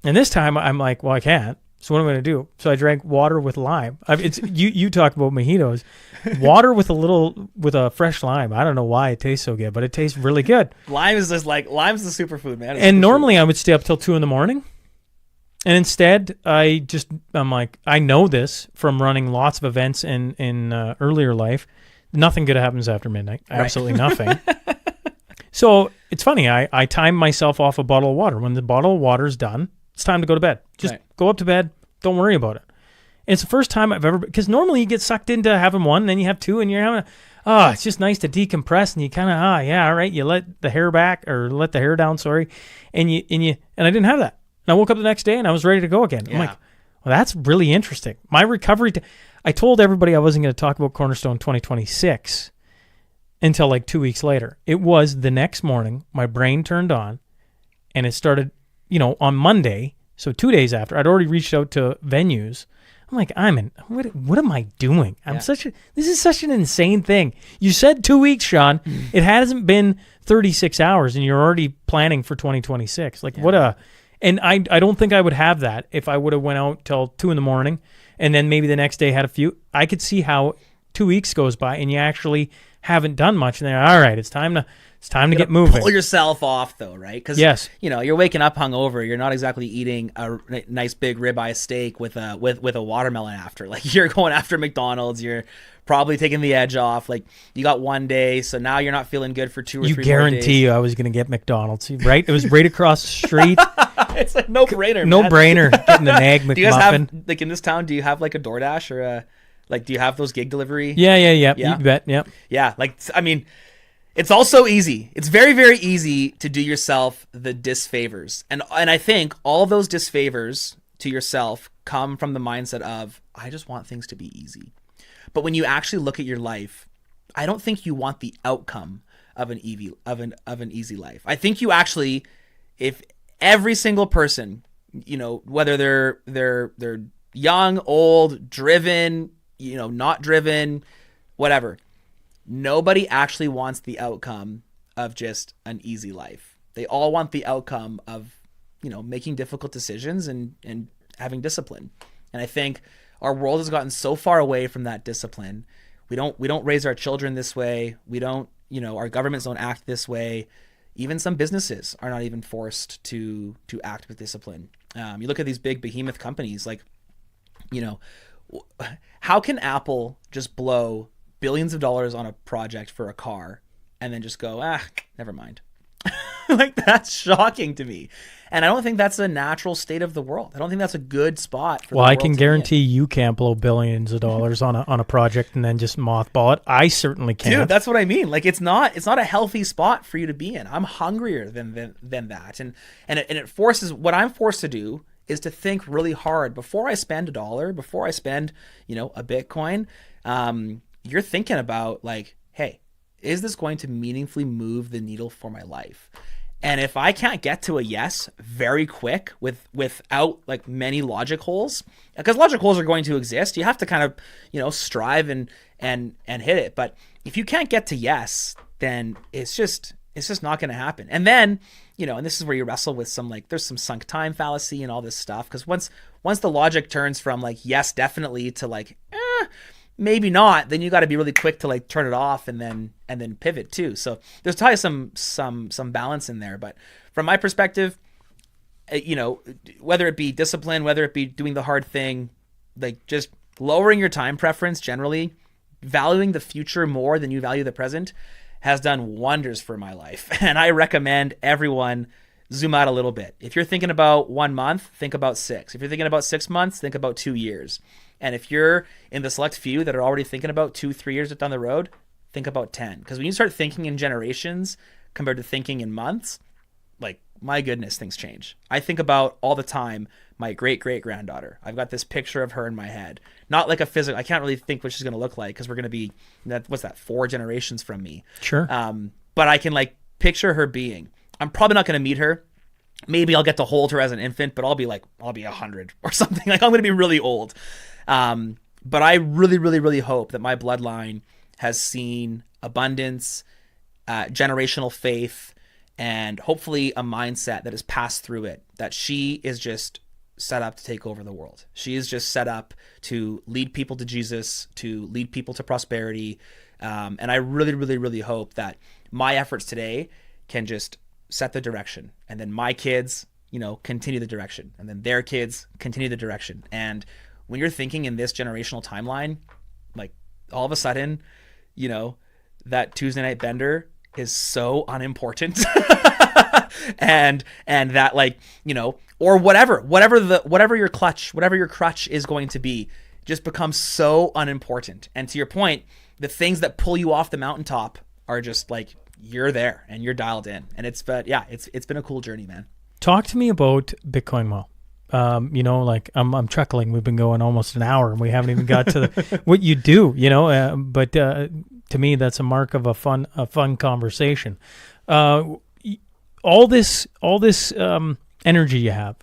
And this time, I'm like, well, I can't. So what am I going to do? So I drank water with lime. It's you talk about mojitos. Water with a fresh lime. I don't know why it tastes so good, but it tastes really good. Lime's the superfood, man. And normally I would stay up till 2 a.m. And instead, I'm like, I know this from running lots of events in earlier life. Nothing good happens after midnight. Absolutely nothing. So it's funny. I time myself off a bottle of water. When the bottle of water's done, it's time to go to bed. Just go up to bed. Don't worry about it. And it's the first time I've ever, because normally you get sucked into having one, and then you have two, and you're having, it's just nice to decompress, and you kind of, all right, you let the hair down, and I didn't have that. And I woke up the next day, and I was ready to go again. I'm like, well, that's really interesting. My recovery, I told everybody I wasn't going to talk about Cornerstone 2026 until like 2 weeks later. It was the next morning, my brain turned on, and it started, on Monday. So 2 days after, I'd already reached out to venues. I'm like, what am I doing? This is such an insane thing. You said 2 weeks, Shaun. It hasn't been 36 hours, and you're already planning for 2026. And I don't think I would have that if I would have went out till 2 a.m. and then maybe the next day had a few. I could see how 2 weeks goes by and you actually haven't done much, and they're all right. It's time to get moving. Pull yourself off, though, right? Because you're waking up hungover. You're not exactly eating a nice big ribeye steak with a watermelon after. Like, you're going after McDonald's. You're probably taking the edge off. Like, you got 1 day, so now you're not feeling good for 2 or 3 more days. You guarantee you I was going to get McDonald's, right? It was right across the street. It's a no-brainer. No-brainer. Getting an egg McMuffin. Do you guys have, like, in this town? Do you have like a DoorDash or a? Like, do you have those gig delivery? Yeah. You bet. Yep. Yeah. Like, I mean, it's also easy. It's very, very easy to do yourself the disfavors. And I think all those disfavors to yourself come from the mindset of, I just want things to be easy. But when you actually look at your life, I don't think you want the outcome of an easy life. I think you actually, if every single person, whether they're young, old, driven, not driven, whatever. Nobody actually wants the outcome of just an easy life. They all want the outcome of, making difficult decisions and having discipline. And I think our world has gotten so far away from that discipline. We don't raise our children this way. We don't, our governments don't act this way. Even some businesses are not even forced to act with discipline. You look at these big behemoth companies, like, how can Apple just blow billions of dollars on a project for a car and then just go, never mind? Like, that's shocking to me. And I don't think that's a natural state of the world. I don't think that's a good spot for the world. Well, I can guarantee you can't blow billions of dollars on a project and then just mothball it. I certainly can't. Dude, that's what I mean. Like, it's not a healthy spot for you to be in. I'm hungrier than that. And it forces, what I'm forced to do is to think really hard before I spend $1, before I spend, a Bitcoin. You're thinking about, like, hey, is this going to meaningfully move the needle for my life? And if I can't get to a yes very quick without like many logic holes, because logic holes are going to exist, you have to kind of, strive and hit it. But if you can't get to yes, then it's just not going to happen. And then, and this is where you wrestle with some, like, there's some sunk time fallacy and all this stuff. Because once the logic turns from like, yes, definitely, to like, maybe not, then you got to be really quick to like turn it off and then pivot too. So there's probably some balance in there. But from my perspective, whether it be discipline, whether it be doing the hard thing, like just lowering your time preference generally, valuing the future more than you value the present, has done wonders for my life. And I recommend everyone zoom out a little bit. If you're thinking about 1 month, think about 6. If you're thinking about 6 months, think about 2 years. And if you're in the select few that are already thinking about 2-3 years down the road, think about 10. Because when you start thinking in generations compared to thinking in months, like, my goodness, things change. I think about all the time my great-great-granddaughter. I've got this picture of her in my head. Not like a physical, I can't really think what she's going to look like because we're going to be, 4 generations from me. Sure. But I can like picture her being. I'm probably not going to meet her. maybe I'll get to hold her as an infant, but I'll be 100 or something. Like, I'm going to be really old. But I really, really, really hope that my bloodline has seen abundance, generational faith, and hopefully a mindset that has passed through it, that she is just set up to take over the world. She is just set up to lead people to Jesus, to lead people to prosperity. And I really, really, really hope that my efforts today can just set the direction, and then my kids, continue the direction, and then their kids continue the direction. And when you're thinking in this generational timeline, like, all of a sudden, that Tuesday night bender is so unimportant. and that, like, or whatever your crutch is going to be, just becomes so unimportant. And to your point, the things that pull you off the mountaintop are just like, you're there and you're dialed in. And it's been a cool journey, man. Talk to me about Bitcoin Well. Like, I'm chuckling. We've been going almost an hour and we haven't even got to what you do, but to me, that's a mark of a fun conversation. All this energy you have,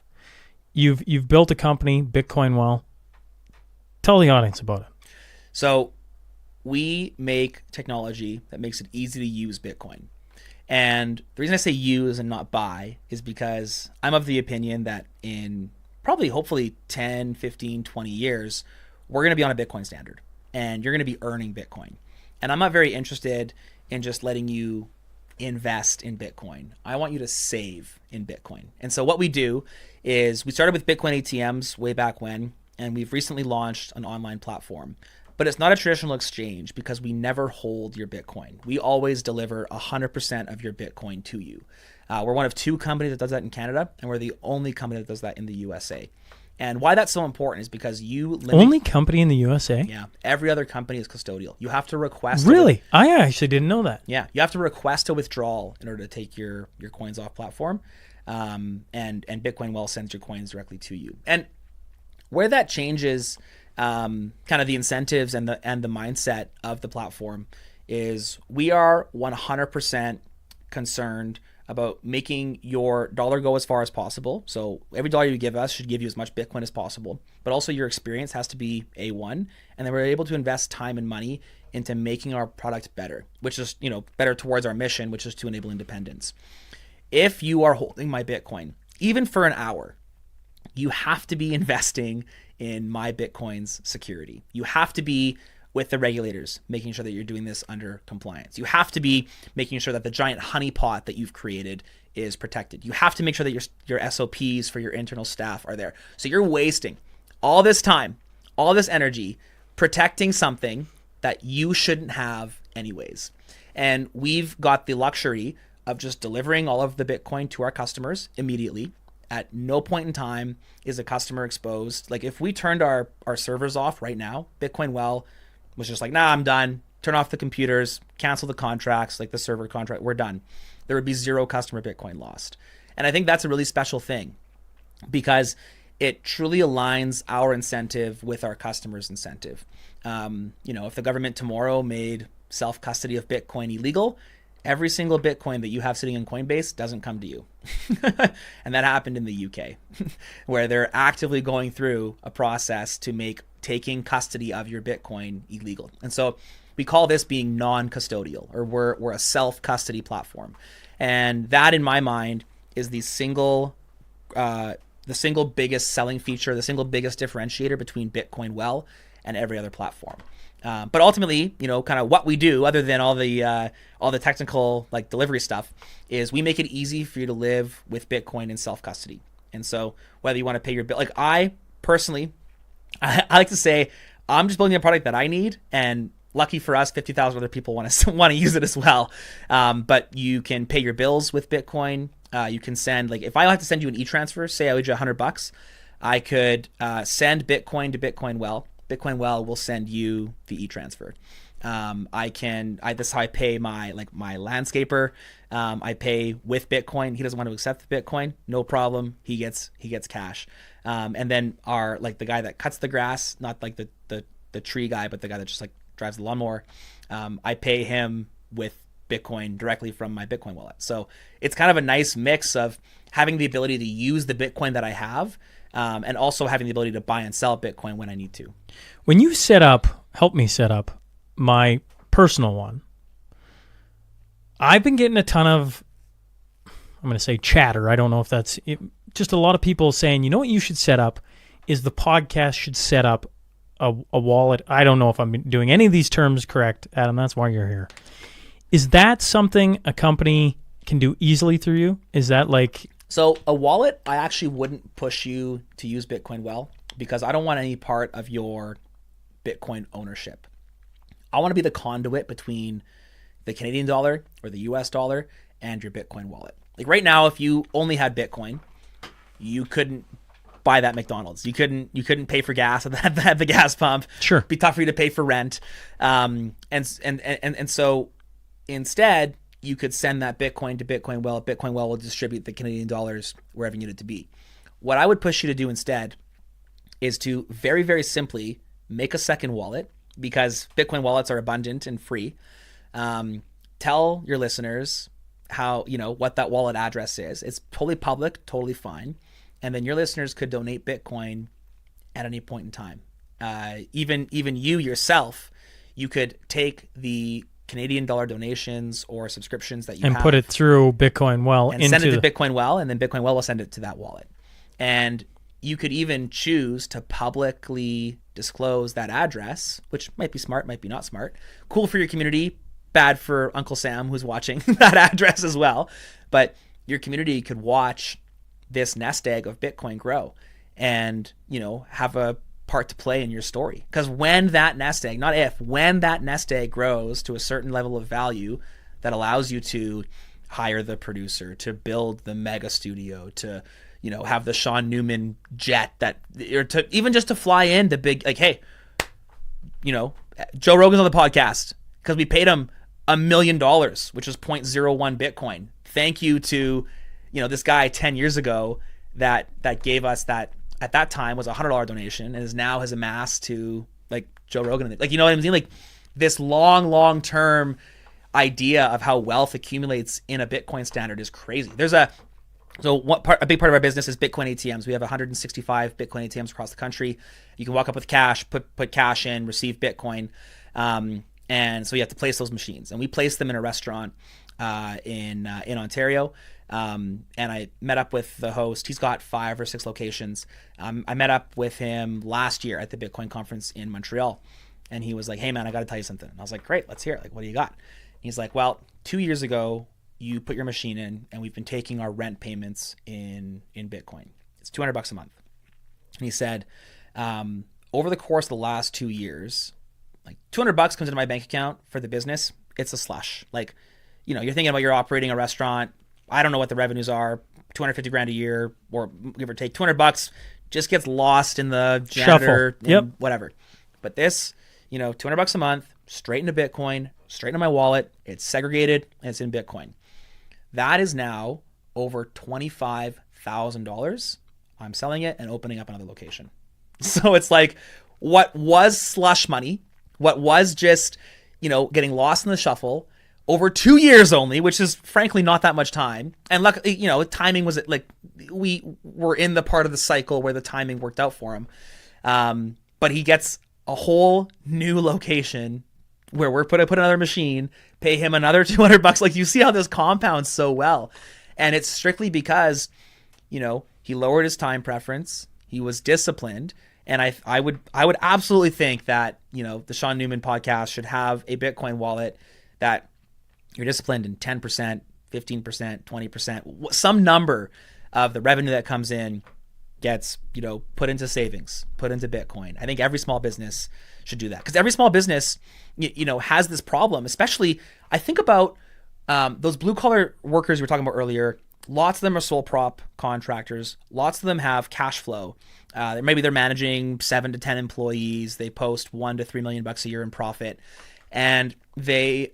you've built a company, Bitcoin Well. Tell the audience about it. So we make technology that makes it easy to use Bitcoin. And the reason I say use and not buy is because I'm of the opinion that in probably, hopefully 10, 15, 20 years, we're going to be on a Bitcoin standard and you're going to be earning Bitcoin. And I'm not very interested in just letting you invest in Bitcoin. I want you to save in Bitcoin. And so what we do is we started with Bitcoin ATMs way back when, and we've recently launched an online platform. But it's not a traditional exchange because we never hold your Bitcoin. We always deliver 100% of your Bitcoin to you. We're one of 2 companies that does that in Canada, and we're the only company that does that in the USA. And why that's so important is because you limit... Only company in the USA? Yeah. Every other company is custodial. You have to request... Really? I actually didn't know that. Yeah. You have to request a withdrawal in order to take your coins off platform. And Bitcoin Well sends your coins directly to you. And where that changes... kind of the incentives and the mindset of the platform is we are 100% concerned about making your dollar go as far as possible. So every dollar you give us should give you as much Bitcoin as possible, but also your experience has to be A1. And then we're able to invest time and money into making our product better, which is, better towards our mission, which is to enable independence. If you are holding my Bitcoin, even for an hour, you have to be investing in my Bitcoin's security. You have to be with the regulators, making sure that you're doing this under compliance. You have to be making sure that the giant honeypot that you've created is protected. You have to make sure that your SOPs for your internal staff are there. So you're wasting all this time, all this energy protecting something that you shouldn't have anyways. And we've got the luxury of just delivering all of the Bitcoin to our customers immediately. At no point in time is a customer exposed. Like, if we turned our servers off right now, Bitcoin Well was just like, nah, I'm done. Turn off the computers, cancel the contracts, like the server contract, we're done. There would be 0 customer Bitcoin lost. And I think that's a really special thing because it truly aligns our incentive with our customers' incentive. If the government tomorrow made self-custody of Bitcoin illegal, every single Bitcoin that you have sitting in Coinbase doesn't come to you. And that happened in the UK, where they're actively going through a process to make taking custody of your Bitcoin illegal. And so we call this being non-custodial, or we're a self-custody platform. And that, in my mind, is the single biggest selling feature, the single biggest differentiator between Bitcoin Well and every other platform. But ultimately, kind of what we do, other than all the technical like delivery stuff, is we make it easy for you to live with Bitcoin in self-custody. And so whether you want to pay your bill, like I personally, I like to say, I'm just building a product that I need, and lucky for us, 50,000 other people want to use it as well. But you can pay your bills with Bitcoin. You can send, like, if I like to send you an e-transfer, say I owed you $100, I could send Bitcoin to Bitcoin Well. Bitcoin Well will send you the e-transfer. That's how I pay my landscaper. I pay with Bitcoin. He doesn't want to accept the Bitcoin. No problem. He gets cash. And then the guy that cuts the grass, not like the tree guy, but the guy that just like drives the lawnmower. I pay him with Bitcoin directly from my Bitcoin wallet. So it's kind of a nice mix of having the ability to use the Bitcoin that I have, and also having the ability to buy and sell Bitcoin when I need to. When you help me set up my personal one, I've been getting a ton of, I'm going to say chatter. I don't know if that's it, just a lot of people saying, you know what you should set up is the podcast should set up a wallet. I don't know if I'm doing any of these terms correct, Adam. That's why you're here. Is that something a company can do easily through you? Is that like... So a wallet, I actually wouldn't push you to use Bitcoin well, because I don't want any part of your Bitcoin ownership. I want to be the conduit between the Canadian dollar or the US dollar and your Bitcoin wallet. Like right now, if you only had Bitcoin, you couldn't buy that McDonald's. You couldn't pay for gas at the gas pump. Sure. It'd be tough for you to pay for rent. And so instead, you could send that Bitcoin to Bitcoin Well. Bitcoin Well will distribute the Canadian dollars wherever you need it to be. What I would push you to do instead is to very, very simply make a second wallet, because Bitcoin wallets are abundant and free. Tell your listeners what that wallet address is. It's totally public, totally fine. And then your listeners could donate Bitcoin at any point in time. Even you yourself, you could take the Canadian dollar donations or subscriptions that you have and put it through Bitcoin Well and send it to Bitcoin Well, and then Bitcoin Well will send it to that wallet. And you could even choose to publicly disclose that address, which might be smart, might be not smart. Cool for your community, bad for Uncle Sam who's watching that address as well. But your community could watch this nest egg of Bitcoin grow and, have a part to play in your story. Because when that nest egg, not if, when that nest egg grows to a certain level of value that allows you to hire the producer, to build the mega studio, to, have the Shaun Newman jet or to even just to fly in the big, like, hey, Joe Rogan's on the podcast because we paid him $1 million, which is 0.01 Bitcoin. Thank you to, this guy 10 years ago that gave us that, at that time was a $100 donation, and has amassed to like Joe Rogan. Like, you know what I mean? Like this long-term idea of how wealth accumulates in a Bitcoin standard is crazy. A big part of our business is Bitcoin ATMs. We have 165 Bitcoin ATMs across the country. You can walk up with cash, put cash in, receive Bitcoin. And so you have to place those machines, and we place them in a restaurant in Ontario. And I met up with the host. He's got 5 or 6 locations. I met up with him last year at the Bitcoin conference in Montreal, and he was like, "Hey man, I got to tell you something." And I was like, "Great, let's hear it. Like, what do you got?" And he's like, "Well, 2 years ago, you put your machine in, and we've been taking our rent payments in Bitcoin. It's $200 a month." And he said, over the course of the last 2 years, like $200 comes into my bank account for the business. It's a slush. Like, you're thinking about you're operating a restaurant. I don't know what the revenues are, 250 grand a year, or give or take. $200 just gets lost in the janitor, whatever. But this, $200 a month, straight into Bitcoin, straight into my wallet. It's segregated and it's in Bitcoin. That is now over $25,000. I'm selling it and opening up another location. So it's like what was slush money, what was just, getting lost in the shuffle over 2 years only, which is frankly not that much time. And luckily, timing was like, we were in the part of the cycle where the timing worked out for him. But he gets a whole new location where we're put another machine, pay him another $200. Like, you see how this compounds so well. And it's strictly because, he lowered his time preference. He was disciplined. And I would absolutely think that, the Shaun Newman podcast should have a Bitcoin wallet that you're disciplined in 10%, 15%, 20%, some number of the revenue that comes in gets, put into savings, put into Bitcoin. I think every small business should do that, because every small business, has this problem. Especially, I think about those blue collar workers we were talking about earlier. Lots of them are sole prop contractors. Lots of them have cash flow. Maybe they're managing 7 to 10 employees. They post $1 to $3 million a year in profit, and they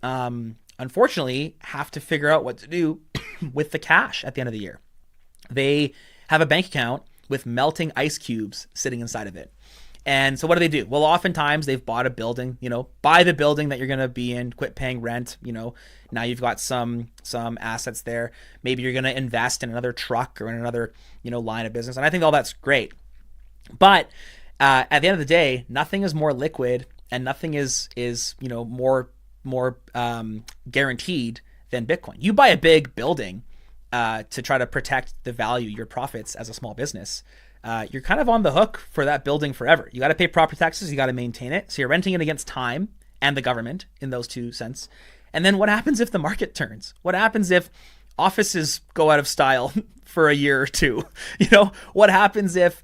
unfortunately have to figure out what to do with the cash at the end of the year. They have a bank account with melting ice cubes sitting inside of it. And so what do? Well, oftentimes they've bought a building, buy the building that you're going to be in, quit paying rent, now you've got some assets there. Maybe you're going to invest in another truck or in another, line of business. And I think all that's great. But at the end of the day, nothing is more liquid and nothing is more guaranteed than Bitcoin. You buy a big building to try to protect the value, your profits as a small business. You're kind of on the hook for that building forever. You got to pay property taxes. You got to maintain it. So you're renting it against time and the government in those two cents. And then what happens if the market turns? What happens if offices go out of style for a year or two? What happens if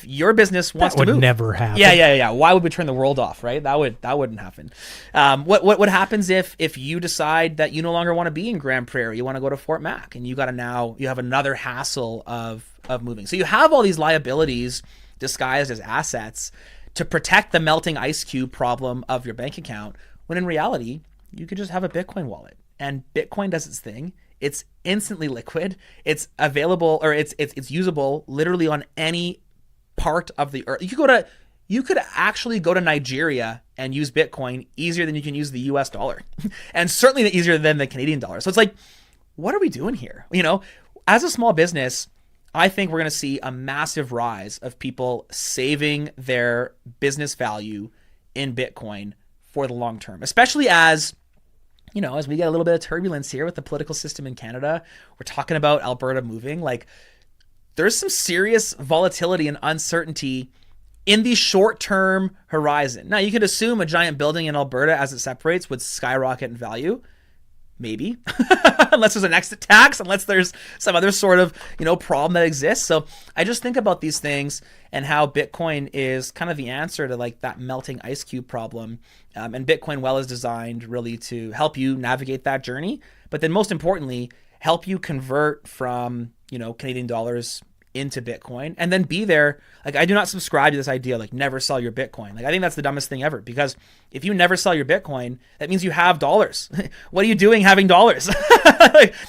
your business wants to move? That would never happen. Yeah. Why would we turn the world off, right? That wouldn't happen. What happens if you decide that you no longer want to be in Grand Prairie, you want to go to Fort Mac, and you have another hassle of moving. So you have all these liabilities disguised as assets to protect the melting ice cube problem of your bank account, when in reality, you could just have a Bitcoin wallet. And Bitcoin does its thing. It's instantly liquid. It's available, or it's usable literally on any part of the earth. You could actually go to Nigeria and use Bitcoin easier than you can use the US dollar. And certainly easier than the Canadian dollar. So it's like, what are we doing here? As a small business, I think we're going to see a massive rise of people saving their business value in Bitcoin for the long term, especially as we get a little bit of turbulence here with the political system in Canada. We're talking about Alberta moving. Like, there's some serious volatility and uncertainty in the short-term horizon. Now, you could assume a giant building in Alberta, as it separates, would skyrocket in value. Maybe. Unless there's an exit tax, unless there's some other sort of, problem that exists. So I just think about these things and how Bitcoin is kind of the answer to like that melting ice cube problem. And Bitcoin is designed really to help you navigate that journey. But then most importantly, help you convert from, Canadian dollars into Bitcoin and then be there. Like, I do not subscribe to this idea, like, never sell your Bitcoin. Like, I think that's the dumbest thing ever, because if you never sell your Bitcoin, that means you have dollars. What are you doing having dollars?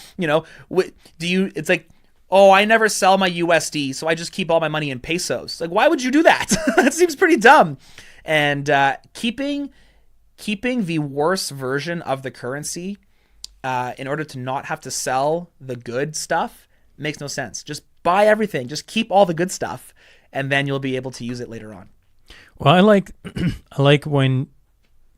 It's like, oh, I never sell my USD, so I just keep all my money in pesos. Like, why would you do that? That seems pretty dumb. And keeping the worst version of the currency in order to not have to sell the good stuff makes no sense. Just buy everything. Just keep all the good stuff, and then you'll be able to use it later on. Well, I like when,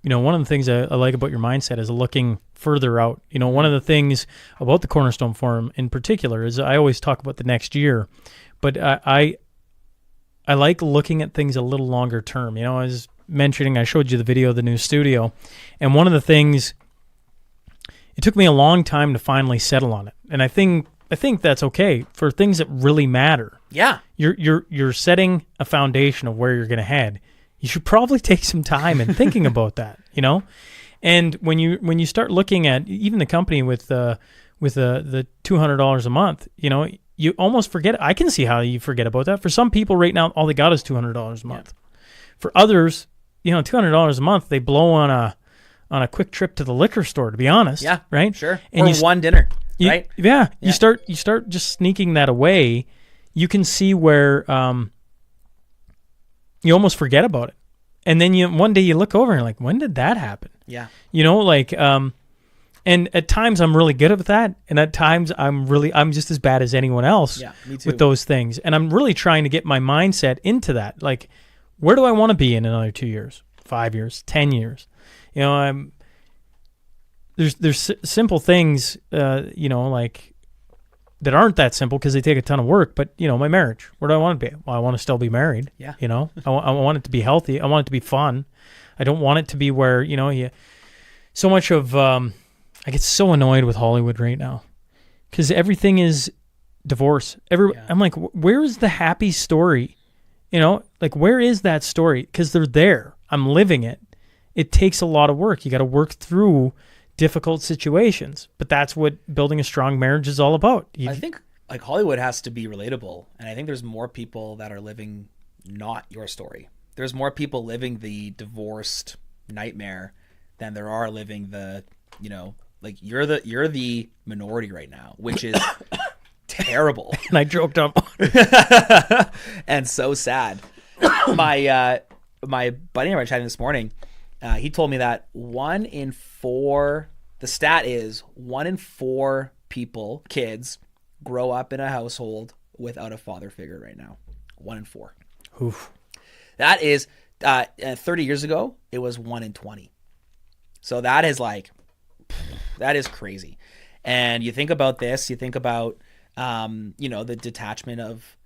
one of the things I like about your mindset is looking further out. One of the things about the Cornerstone Forum in particular is I always talk about the next year, but I like looking at things a little longer term. I was mentioning, I showed you the video of the new studio, and one of the things, it took me a long time to finally settle on it, and I think that's okay for things that really matter. Yeah. You're setting a foundation of where you're going to head. You should probably take some time and thinking about that, And when you start looking at even the company with the $200 a month, you almost forget it. I can see how you forget about that. For some people right now, all they got is $200 a month. Yeah. For others, $200 a month, they blow on a quick trip to the liquor store, to be honest. Yeah. Right? Sure. And one dinner. Right? Yeah. You start just sneaking that away. You can see where you almost forget about it. And then one day you look over and you're like, when did that happen? Yeah. And at times I'm really good at that. And at times I'm just as bad as anyone else with those things. And I'm really trying to get my mindset into that. Like, where do I want to be in another 2 years, 5 years, 10 years? There's simple things, like that aren't that simple because they take a ton of work. But my marriage, where do I want to be? Well, I want to still be married. Yeah. I want it to be healthy. I want it to be fun. I don't want it to be where so much of I get so annoyed with Hollywood right now because everything is divorce. I'm like, where is the happy story? Like, where is that story? Because they're there. I'm living it. It takes a lot of work. You got to work through difficult situations, but that's what building a strong marriage is all about. I think like Hollywood has to be relatable, and I think there's more people that are living not your story. There's more people living the divorced nightmare than there are living the, like you're the minority right now, which is terrible. And I joked up and so sad. My my buddy and I were chatting this morning. He told me that 1 in 4, the stat is 1 in 4 kids grow up in a household without a father figure right now. 1 in 4. Oof. That is 30 years ago, it was 1 in 20. So that is crazy. And you think about this, you think about, the detachment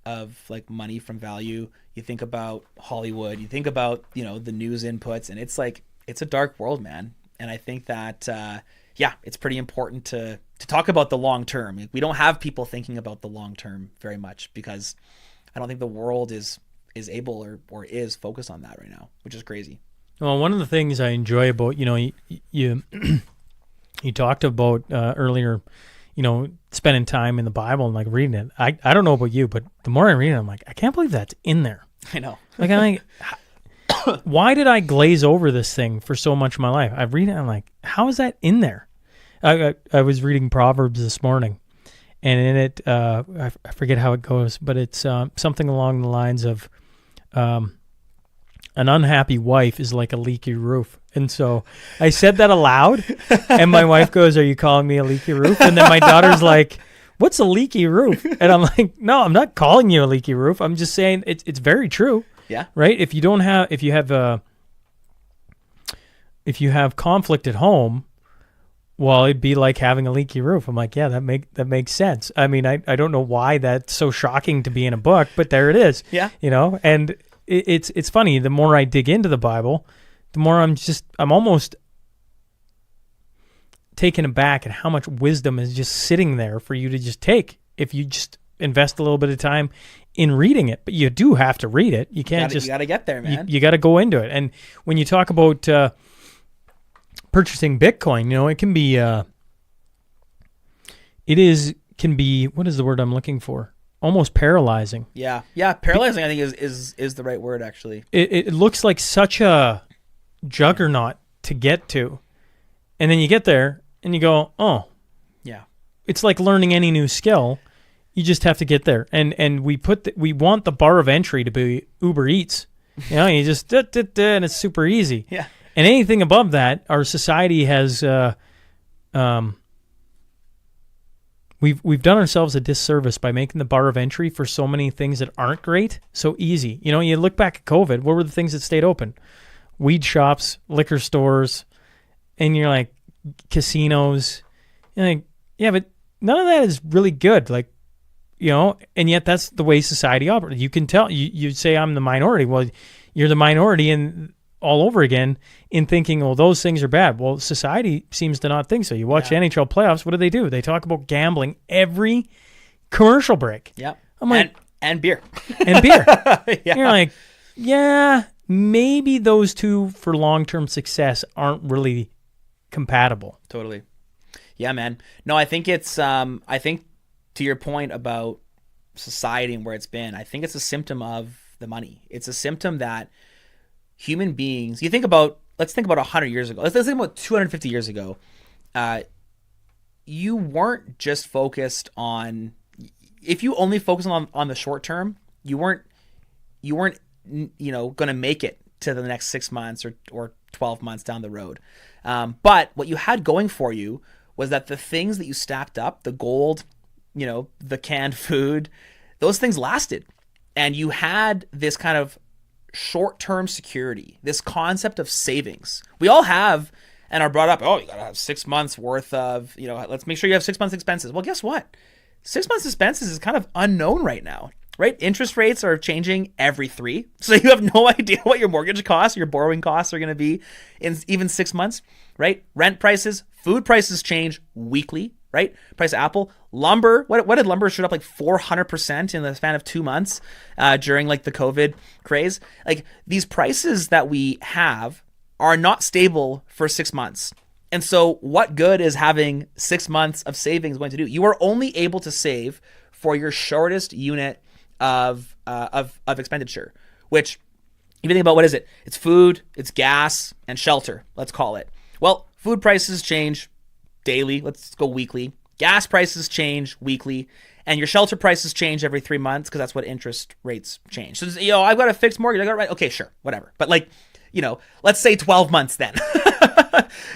of like money from value. You think about Hollywood, you think about, the news inputs, and it's a dark world, man. And I think that, it's pretty important to talk about the long term. We don't have people thinking about the long term very much because I don't think the world is able or is focused on that right now, which is crazy. Well, one of the things I enjoy about, you talked about earlier, spending time in the Bible and like reading it. I don't know about you, but the more I read it, I'm like, I can't believe that's in there. I know. Like, I'm like, why did I glaze over this thing for so much of my life? I read it, I'm like, how is that in there? I was reading Proverbs this morning, and in it, I forget how it goes, but it's something along the lines of, an unhappy wife is like a leaky roof. And so I said that aloud, and my wife goes, "Are you calling me a leaky roof?" And then my daughter's like, "What's a leaky roof?" And I'm like, "No, I'm not calling you a leaky roof. I'm just saying it's very true." Yeah. Right? If you have conflict at home, well, it'd be like having a leaky roof. I'm like, yeah, that makes sense. I mean, I don't know why that's so shocking to be in a book, but there it is. Yeah. And it's funny. The more I dig into the Bible, the more I'm almost taken aback at how much wisdom is just sitting there for you to just take if you just invest a little bit of time in reading it. But you do have to read it. You can't you got to get there, man. You got to go into it. And when you talk about purchasing Bitcoin, it can be what is the word I'm looking for? Almost paralyzing. Yeah, paralyzing. I think is the right word actually. It looks like such a juggernaut to get to, and then you get there and you go, oh, yeah. It's like learning any new skill. You just have to get there, and we want the bar of entry to be Uber Eats. You just and it's super easy. Yeah. And anything above that, our society has we've done ourselves a disservice by making the bar of entry for so many things that aren't great so easy. You look back at COVID, what were the things that stayed open? Weed shops, liquor stores, and you're like casinos. You're like, yeah, but none of that is really good. Like, and yet that's the way society operates. You can tell. You say I'm the minority. Well, you're the minority in all over again in thinking, well, those things are bad. Well, society seems to not think so. You watch NHL playoffs. What do? They talk about gambling every commercial break. Yep. I'm like, and beer. And beer. Yeah. You're like, yeah, maybe those two for long-term success aren't really compatible. Totally. Yeah, man. No, I think it's, I think to your point about society and where it's been, I think it's a symptom of the money. It's a symptom that human beings, let's think about 100 years ago. Let's think about 250 years ago. You weren't just focused on, if you only focus on the short term, you weren't going to make it to the next 6 months or 12 months down the road. But what you had going for you was that the things that you stacked up, the gold, the canned food, those things lasted. And you had this kind of short-term security, this concept of savings. We all have and are brought up, oh, you got to have 6 months worth of, let's make sure you have 6 months expenses. Well, guess what? 6 months expenses is kind of unknown right now, right? Interest rates are changing every 3. So you have no idea what your mortgage costs, your borrowing costs are going to be in even 6 months, right? Rent prices, food prices change weekly, right? Price of Apple, lumber. What did lumber shoot up like 400% in the span of 2 months during like the COVID craze? Like these prices that we have are not stable for 6 months. And so what good is having 6 months of savings going to do? You are only able to save for your shortest unit of expenditure, which if you think about what is it? It's food, it's gas, and shelter, let's call it. Well, food prices change daily. Let's go weekly. Gas prices change weekly. and your shelter prices change every 3 months because that's what interest rates change. So, I've got a fixed mortgage. I got right. Okay, sure, whatever. But like, let's say 12 months then.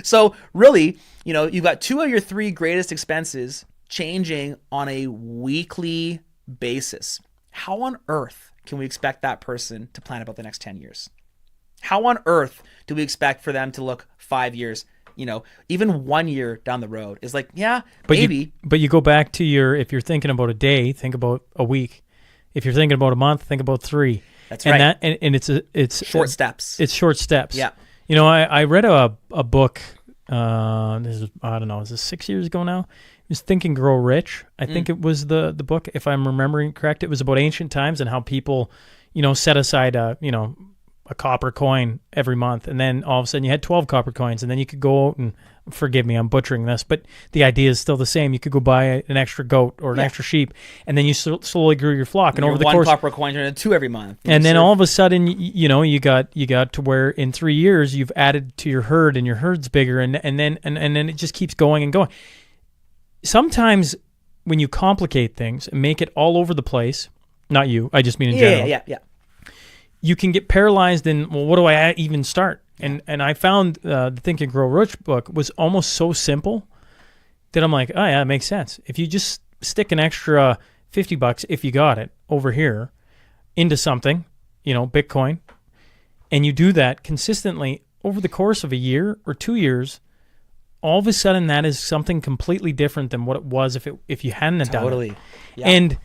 So really, you've got 2 of your 3 greatest expenses changing on a weekly basis. How on earth can we expect that person to plan about the next 10 years? How on earth do we expect for them to look 5 years, even 1 year down the road? Is like, yeah, maybe. But you go back to if you're thinking about a day, think about a week. If you're thinking about a month, think about 3. That's right. And it's short steps. It's short steps. Yeah. I read a book, this is, I don't know, is this 6 years ago now? It was Think and Grow Rich. I think it was the book, if I'm remembering correct. It was about ancient times and how people, set aside a copper coin every month, and then all of a sudden you had 12 copper coins, and then you could go out and, forgive me, I'm butchering this, but the idea is still the same. You could go buy an extra goat or an extra sheep, and then you slowly grew your flock, and over the course, 1 copper coin turned into 2 every month. And then all of a sudden, you got to where in 3 years you've added to your herd, and your herd's bigger, and then it just keeps going and going. Sometimes when you complicate things and make it all over the place, not you, I just mean in general. Yeah. You can get paralyzed in, well, what do I even start? And I found the Think and Grow Rich book was almost so simple that I'm like, oh yeah, it makes sense. If you just stick an extra $50, if you got it, over here into something, Bitcoin, and you do that consistently over the course of a year or 2 years, all of a sudden that is something completely different than what it was if you hadn't done it. Totally. Yeah. And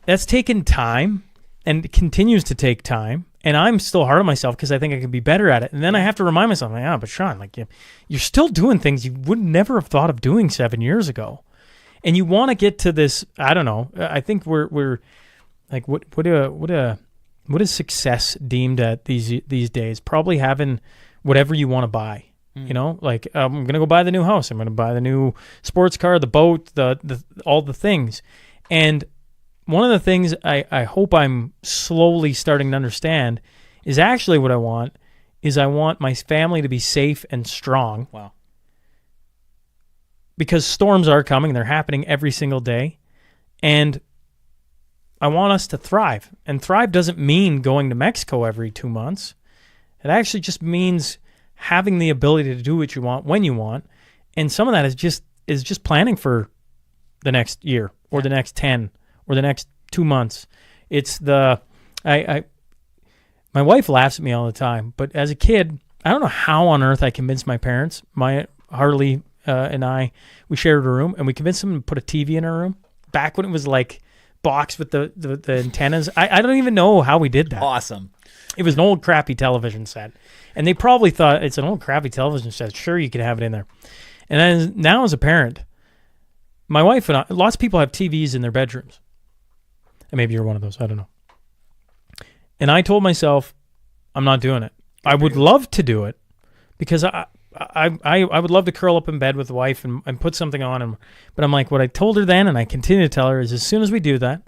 that's taken time. And it continues to take time, and I'm still hard on myself because I think I could be better at it. And then I have to remind myself, but Shaun, you're still doing things you would never have thought of doing 7 years ago, and you want to get to this. I don't know. I think we're like, what is success deemed at these days? Probably having whatever you want to buy. Like I'm gonna go buy the new house. I'm gonna buy the new sports car, the boat, the all the things, and one of the things I hope I'm slowly starting to understand is actually what I want is I want my family to be safe and strong. Wow. Because storms are coming. They're happening every single day. And I want us to thrive. And thrive doesn't mean going to Mexico every 2 months. It actually just means having the ability to do what you want when you want. And some of that is just planning for the next year or the next 10 or the next 2 months. It's my wife laughs at me all the time, but as a kid, I don't know how on earth I convinced my parents, Harley and I, we shared a room, and we convinced them to put a TV in our room back when it was like boxed with the antennas. I don't even know how we did that. Awesome. It was an old crappy television set, and they probably thought it's an old crappy television set. Sure, you could have it in there. And then now as a parent, my wife and I, lots of people have TVs in their bedrooms. And maybe you're one of those. I don't know. And I told myself, I'm not doing it. I would love to do it because I would love to curl up in bed with the wife and put something on. But I'm like, what I told her then, and I continue to tell her, is as soon as we do that,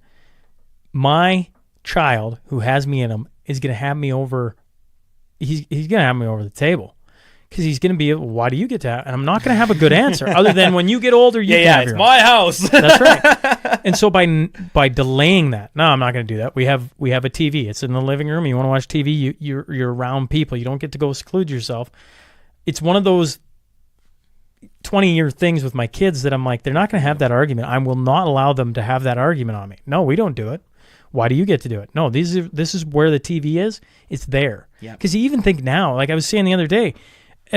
my child, who has me in him, is going to have me over. He's going to have me over the table. Because he's going to be, why do you get to have, and I'm not going to have a good answer other than when you get older, you can have it's your my house. That's right. And so by delaying that, no, I'm not going to do that. We have a TV. It's in the living room. You want to watch TV, you're around people. You don't get to go seclude yourself. It's one of those 20-year things with my kids that I'm like, they're not going to have that argument. I will not allow them to have that argument on me. No, we don't do it. Why do you get to do it? No, this is where the TV is. It's there. Yeah. Because you even think now, like I was saying the other day,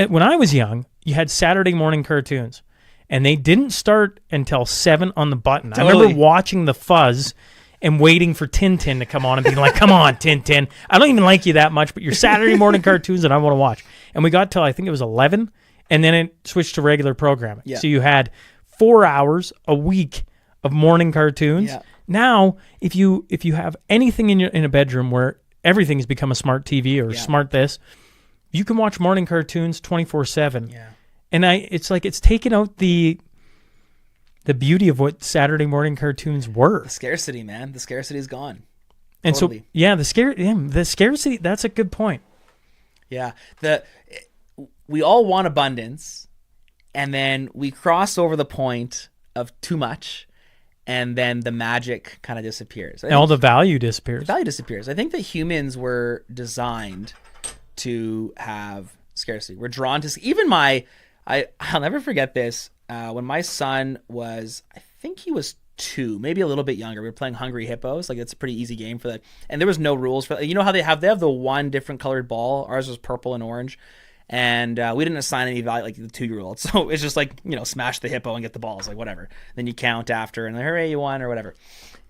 when I was young, you had Saturday morning cartoons, and they didn't start until 7 on the button. Totally. I remember watching The Fuzz and waiting for Tintin to come on and being like, come on, Tintin. I don't even like you that much, but your Saturday morning cartoons that I want to watch. And we got till, I think it was 11, and then it switched to regular programming. Yeah. So you had 4 hours a week of morning cartoons. Yeah. Now, if you have anything in a bedroom where everything has become a smart TV or smart this, you can watch morning cartoons 24/7. Yeah. And it's like it's taken out the beauty of what Saturday morning cartoons were. The scarcity, man. The scarcity is gone. And totally. so, the scarcity, that's a good point. Yeah. We all want abundance, and then we cross over the point of too much, and then the magic kind of disappears. And all the value disappears. The value disappears. I think that humans were designed to have scarcity. We're drawn to even I'll never forget this. When my son was, I think he was 2, maybe a little bit younger. We were playing Hungry Hippos. Like, it's a pretty easy game for that. And there was no rules for, you know how they have the one different colored ball. Ours was purple and orange. And we didn't assign any value, like the 2-year-old. So it's just like, smash the hippo and get the balls, like whatever. Then you count after and hooray, you won or whatever.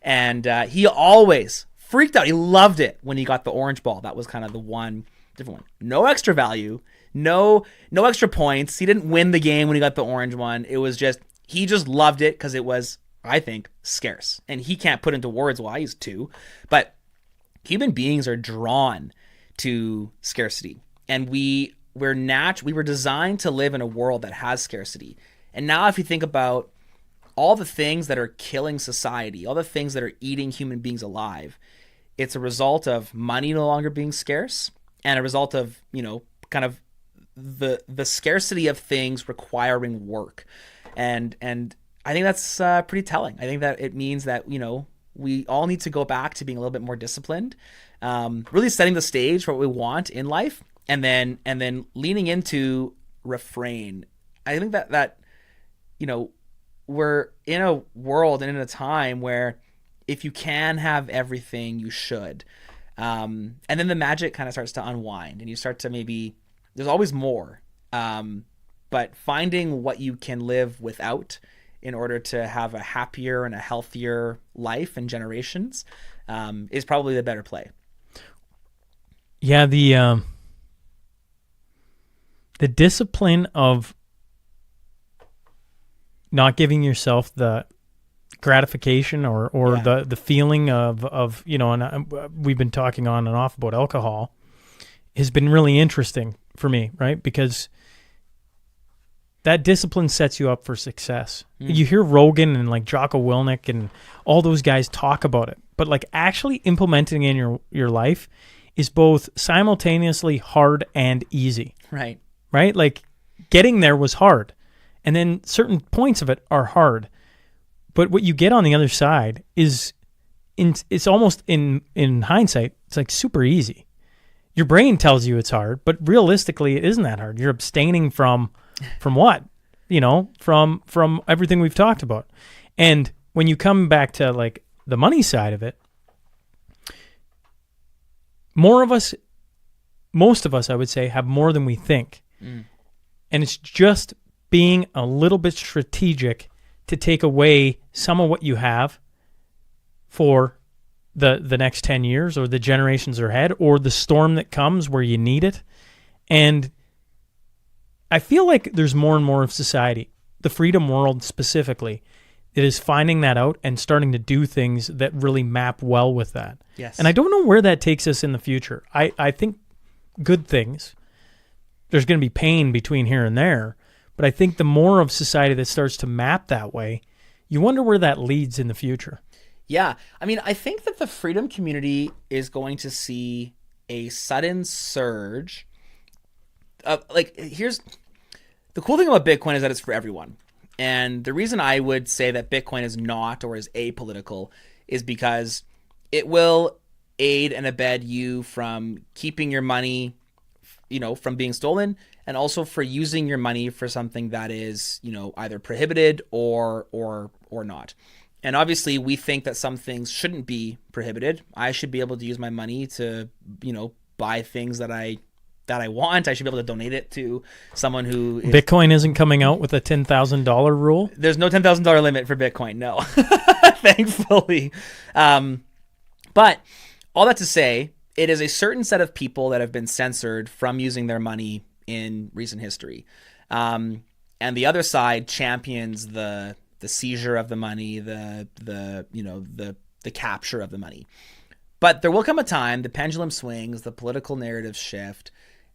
And he always freaked out. He loved it when he got the orange ball. That was kind of the one different one. No extra value. No extra points. He didn't win the game when he got the orange one. It was just, he just loved it because it was, I think, scarce. And he can't put into words why he's 2. But human beings are drawn to scarcity. And we were designed to live in a world that has scarcity. And now if you think about all the things that are killing society, all the things that are eating human beings alive, it's a result of money no longer being scarce and a result of, kind of the scarcity of things requiring work. And I think that's pretty telling. I think that it means that, we all need to go back to being a little bit more disciplined, really setting the stage for what we want in life, and then leaning into refrain. I think that we're in a world and in a time where if you can have everything, you should. And then the magic kind of starts to unwind, and you start to there's always more. But finding what you can live without in order to have a happier and a healthier life and generations is probably the better play. Yeah, the discipline of not giving yourself the gratification or the feeling of and we've been talking on and off about alcohol has been really interesting for me, right? Because that discipline sets you up for success. You hear Rogan and like Jocko Willink and all those guys talk about it, but like actually implementing it in your life is both simultaneously hard and easy. Right. Right? Like getting there was hard, and then certain points of it are hard. But what you get on the other side is, it's almost in hindsight, it's like super easy. Your brain tells you it's hard, but realistically, it isn't that hard. You're abstaining from what? From everything we've talked about. And when you come back to like the money side of it, most of us, I would say, have more than we think. And it's just being a little bit strategic to take away some of what you have for the next 10 years or the generations ahead or the storm that comes where you need it. And I feel like there's more and more of society, the freedom world specifically, that is finding that out and starting to do things that really map well with that. Yes. And I don't know where that takes us in the future. I think good things. There's going to be pain between here and there, but I think the more of society that starts to map that way, you wonder where that leads in the future. Yeah. I mean, I think that the freedom community is going to see a sudden surge. Here's the cool thing about Bitcoin is that it's for everyone. And the reason I would say that Bitcoin is not or is apolitical is because it will aid and abet you from keeping your money, from being stolen, and also for using your money for something that is, either prohibited or not. And obviously we think that some things shouldn't be prohibited. I should be able to use my money to, buy things that I want. I should be able to donate it to someone who is... Bitcoin isn't coming out with a $10,000 rule? There's no $10,000 limit for Bitcoin, no. Thankfully. But all that to say, it is a certain set of people that have been censored from using their money in recent history. And the other side champions the seizure of the money, the capture of the money. But there will come a time, the pendulum swings, the political narratives shift,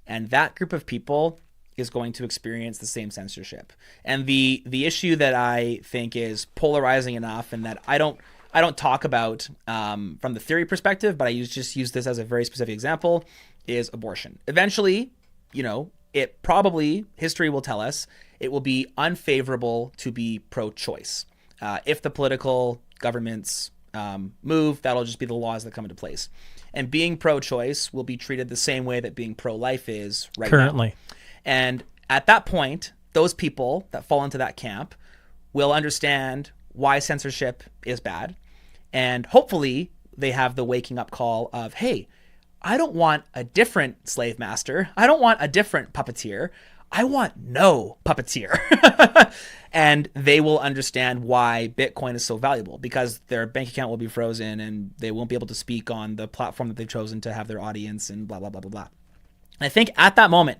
and that group of people is going to experience the same censorship. And the issue that I think is polarizing enough, and that I don't talk about from the theory perspective, but I just use this as a very specific example, is abortion. Eventually, history will tell us, it will be unfavorable to be pro-choice. If the political governments move, that'll just be the laws that come into place. And being pro-choice will be treated the same way that being pro-life is right Currently. now. And at that point, those people that fall into that camp will understand why censorship is bad. And hopefully they have the waking up call of, hey, I don't want a different slave master. I don't want a different puppeteer. I want no puppeteer. And they will understand why Bitcoin is so valuable, because their bank account will be frozen and they won't be able to speak on the platform that they've chosen to have their audience and blah, blah, blah, blah, blah. And I think at that moment,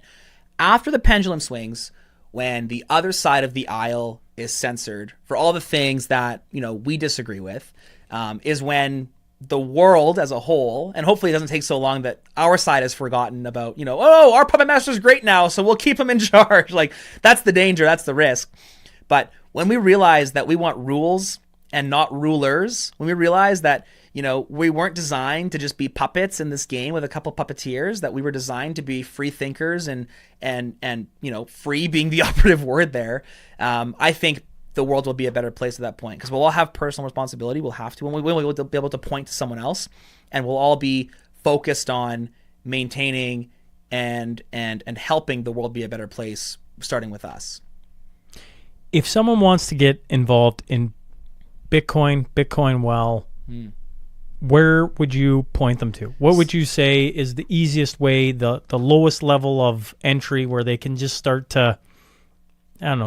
after the pendulum swings, when the other side of the aisle is censored for all the things that, we disagree with, is when the world as a whole, and hopefully it doesn't take so long that our side has forgotten about, oh, our puppet master's great now, so we'll keep him in charge. Like, that's the danger, that's the risk. But when we realize that we want rules and not rulers, when we realize that, we weren't designed to just be puppets in this game with a couple puppeteers, that we were designed to be free thinkers and free being the operative word there, I think the world will be a better place at that point, because we'll all have personal responsibility. We'll have to, and we'll be able to point to someone else, and we'll all be focused on maintaining and helping the world be a better place, starting with us. If someone wants to get involved in Bitcoin, where would you point them to? What would you say is the easiest way, the lowest level of entry where they can just start to,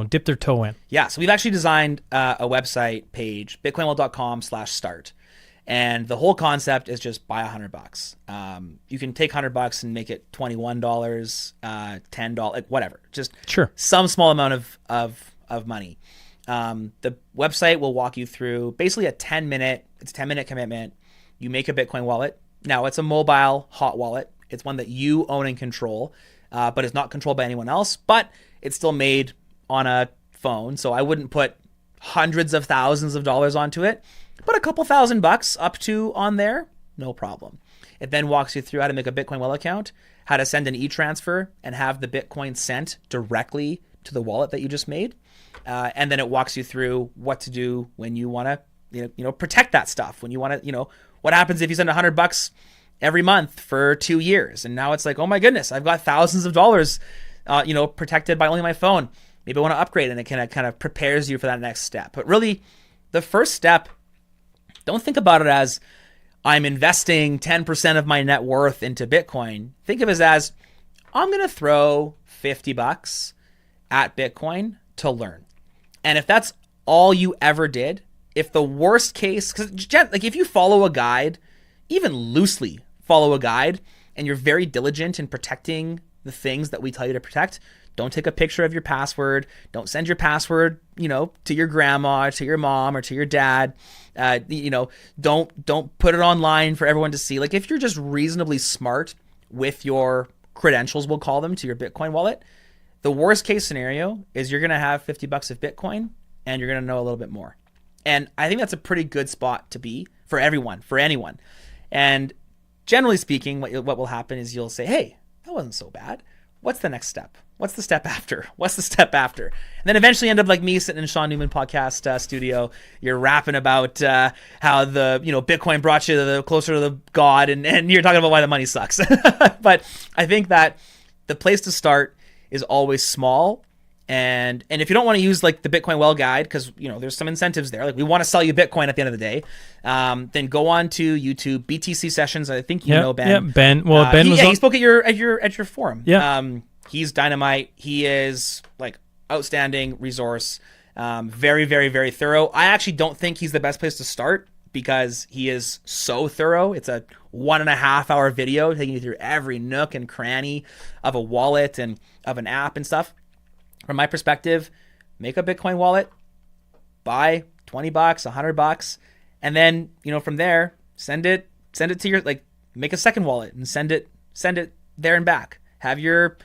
dip their toe in? Yeah, so we've actually designed a website page, bitcoinwell.com/start. And the whole concept is just buy $100. You can take $100 and make it $21, $10, like whatever. Just some small amount of money. The website will walk you through basically it's a 10-minute commitment. You make a Bitcoin wallet. Now, it's a mobile hot wallet. It's one that you own and control, but it's not controlled by anyone else, but it's still made on a phone. So I wouldn't put hundreds of thousands of dollars onto it, but a couple $1,000 up to on there, no problem. It then walks you through how to make a Bitcoin Well account, how to send an e-transfer and have the Bitcoin sent directly to the wallet that you just made. And then it walks you through what to do when you want to, protect that stuff. When you want to, what happens if you send $100 every month for 2 years? And now it's like, oh my goodness, I've got thousands of dollars, protected by only my phone. Maybe I want to upgrade, and it kind of prepares you for that next step. But really, the first step, don't think about it as I'm investing 10% of my net worth into Bitcoin. Think of it as I'm going to throw $50 at Bitcoin to learn. And if that's all you ever did, if the worst case, because like if you follow a guide, even loosely follow a guide, and you're very diligent in protecting the things that we tell you to protect, don't take a picture of your password. Don't send your password, to your grandma, to your mom, or to your dad. Don't put it online for everyone to see. Like, if you're just reasonably smart with your credentials, we'll call them, to your Bitcoin wallet, the worst case scenario is you're going to have $50 of Bitcoin and you're going to know a little bit more. And I think that's a pretty good spot to be for everyone, for anyone. And generally speaking, what will happen is you'll say, hey, that wasn't so bad. What's the next step? What's the step after? What's the step after? And then eventually end up like me sitting in Shaun Newman podcast studio. You're rapping about how the Bitcoin brought you closer to the God, and you're talking about why the money sucks. But I think that the place to start is always small. And if you don't want to use like the Bitcoin Well guide, because there's some incentives there, like we want to sell you Bitcoin at the end of the day, then go on to YouTube, BTC Sessions. I think you know Ben. Yeah, Ben. Well, Ben he spoke at your forum. Yeah. He's dynamite. He is like outstanding resource. Very, very, very thorough. I actually don't think he's the best place to start because he is so thorough. It's a 1.5 hour video taking you through every nook and cranny of a wallet and of an app and stuff. From my perspective, make a Bitcoin wallet, buy $20, $100, and then, from there, send it to your, make a second wallet and send it there and back. Have your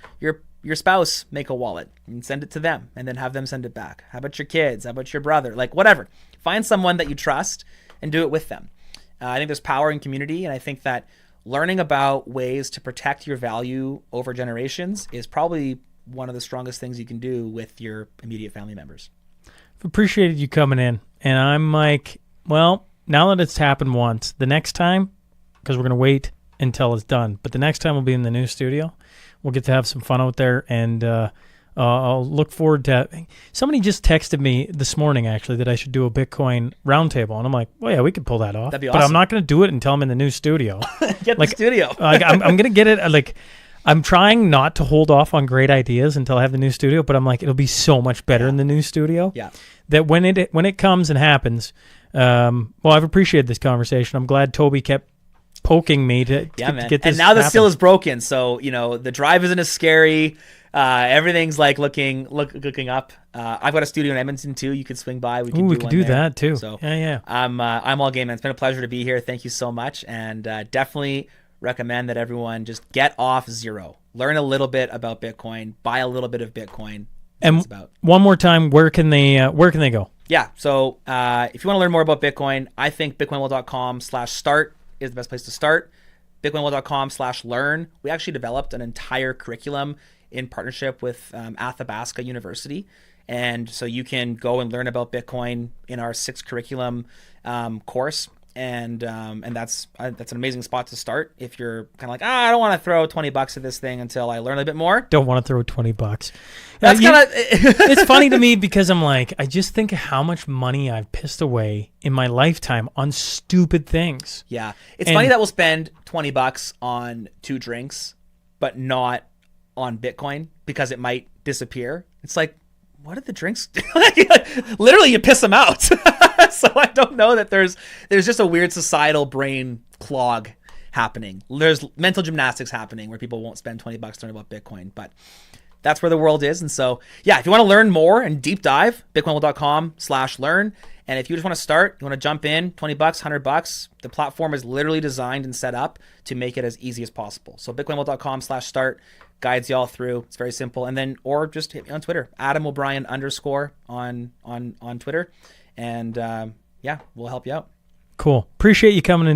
spouse make a wallet and send it to them, and then have them send it back. How about your kids? How about your brother? Whatever. Find someone that you trust and do it with them. I think there's power in community, and I think that learning about ways to protect your value over generations is probably one of the strongest things you can do with your immediate family members. appreciated you coming in. And I'm like, well, now that it's happened once, the next time, because we're going to wait until it's done, but the next time we'll be in the new studio. We'll get to have some fun out there, and I'll look forward to somebody just texted me this morning, actually, that I should do a Bitcoin roundtable. And I'm like, well, yeah, we could pull that off. That'd be But awesome. I'm not going to do it until I'm in the new studio. Get the studio. I'm going to get it. I'm trying not to hold off on great ideas until I have the new studio, but I'm like, it'll be so much better in the new studio. Yeah. That when it comes and happens, I've appreciated this conversation. I'm glad Toby kept poking me to get this. And now the seal is broken, so the drive isn't as scary. Everything's like looking up. I've got a studio in Edmonton too. You could swing by. We could do that too. So yeah. I'm all game, man. It's been a pleasure to be here. Thank you so much, and definitely recommend that everyone just get off zero. Learn a little bit about Bitcoin. Buy a little bit of Bitcoin. And one more time, where can they go? Yeah. So if you want to learn more about Bitcoin, I think bitcoinworld.com/start is the best place to start. bitcoinworld.com/learn. We actually developed an entire curriculum in partnership with Athabasca University. And so you can go and learn about Bitcoin in our 6 curriculum course. And that's an amazing spot to start if you're kind of like, I don't want to throw $20 at this thing until I learn a bit more. Don't want to throw $20. That's it's funny to me because I'm like, I just think of how much money I've pissed away in my lifetime on stupid things. Yeah. It's funny that we'll spend $20 on 2 drinks, but not on Bitcoin because it might disappear. It's like, what did the drinks do? Literally, you piss them out. So I don't know that there's just a weird societal brain clog happening. There's mental gymnastics happening where people won't spend $20 to learn about Bitcoin, but that's where the world is. And so, yeah, if you want to learn more and deep dive, bitcoinworld.com/learn. And if you just want to start, you want to jump in, $20, $100, the platform is literally designed and set up to make it as easy as possible. So bitcoinworld.com/start guides you all through. It's very simple. And then, or just hit me on Twitter, @AdamO'Brien_ on Twitter. And we'll help you out. Cool. Appreciate you coming in.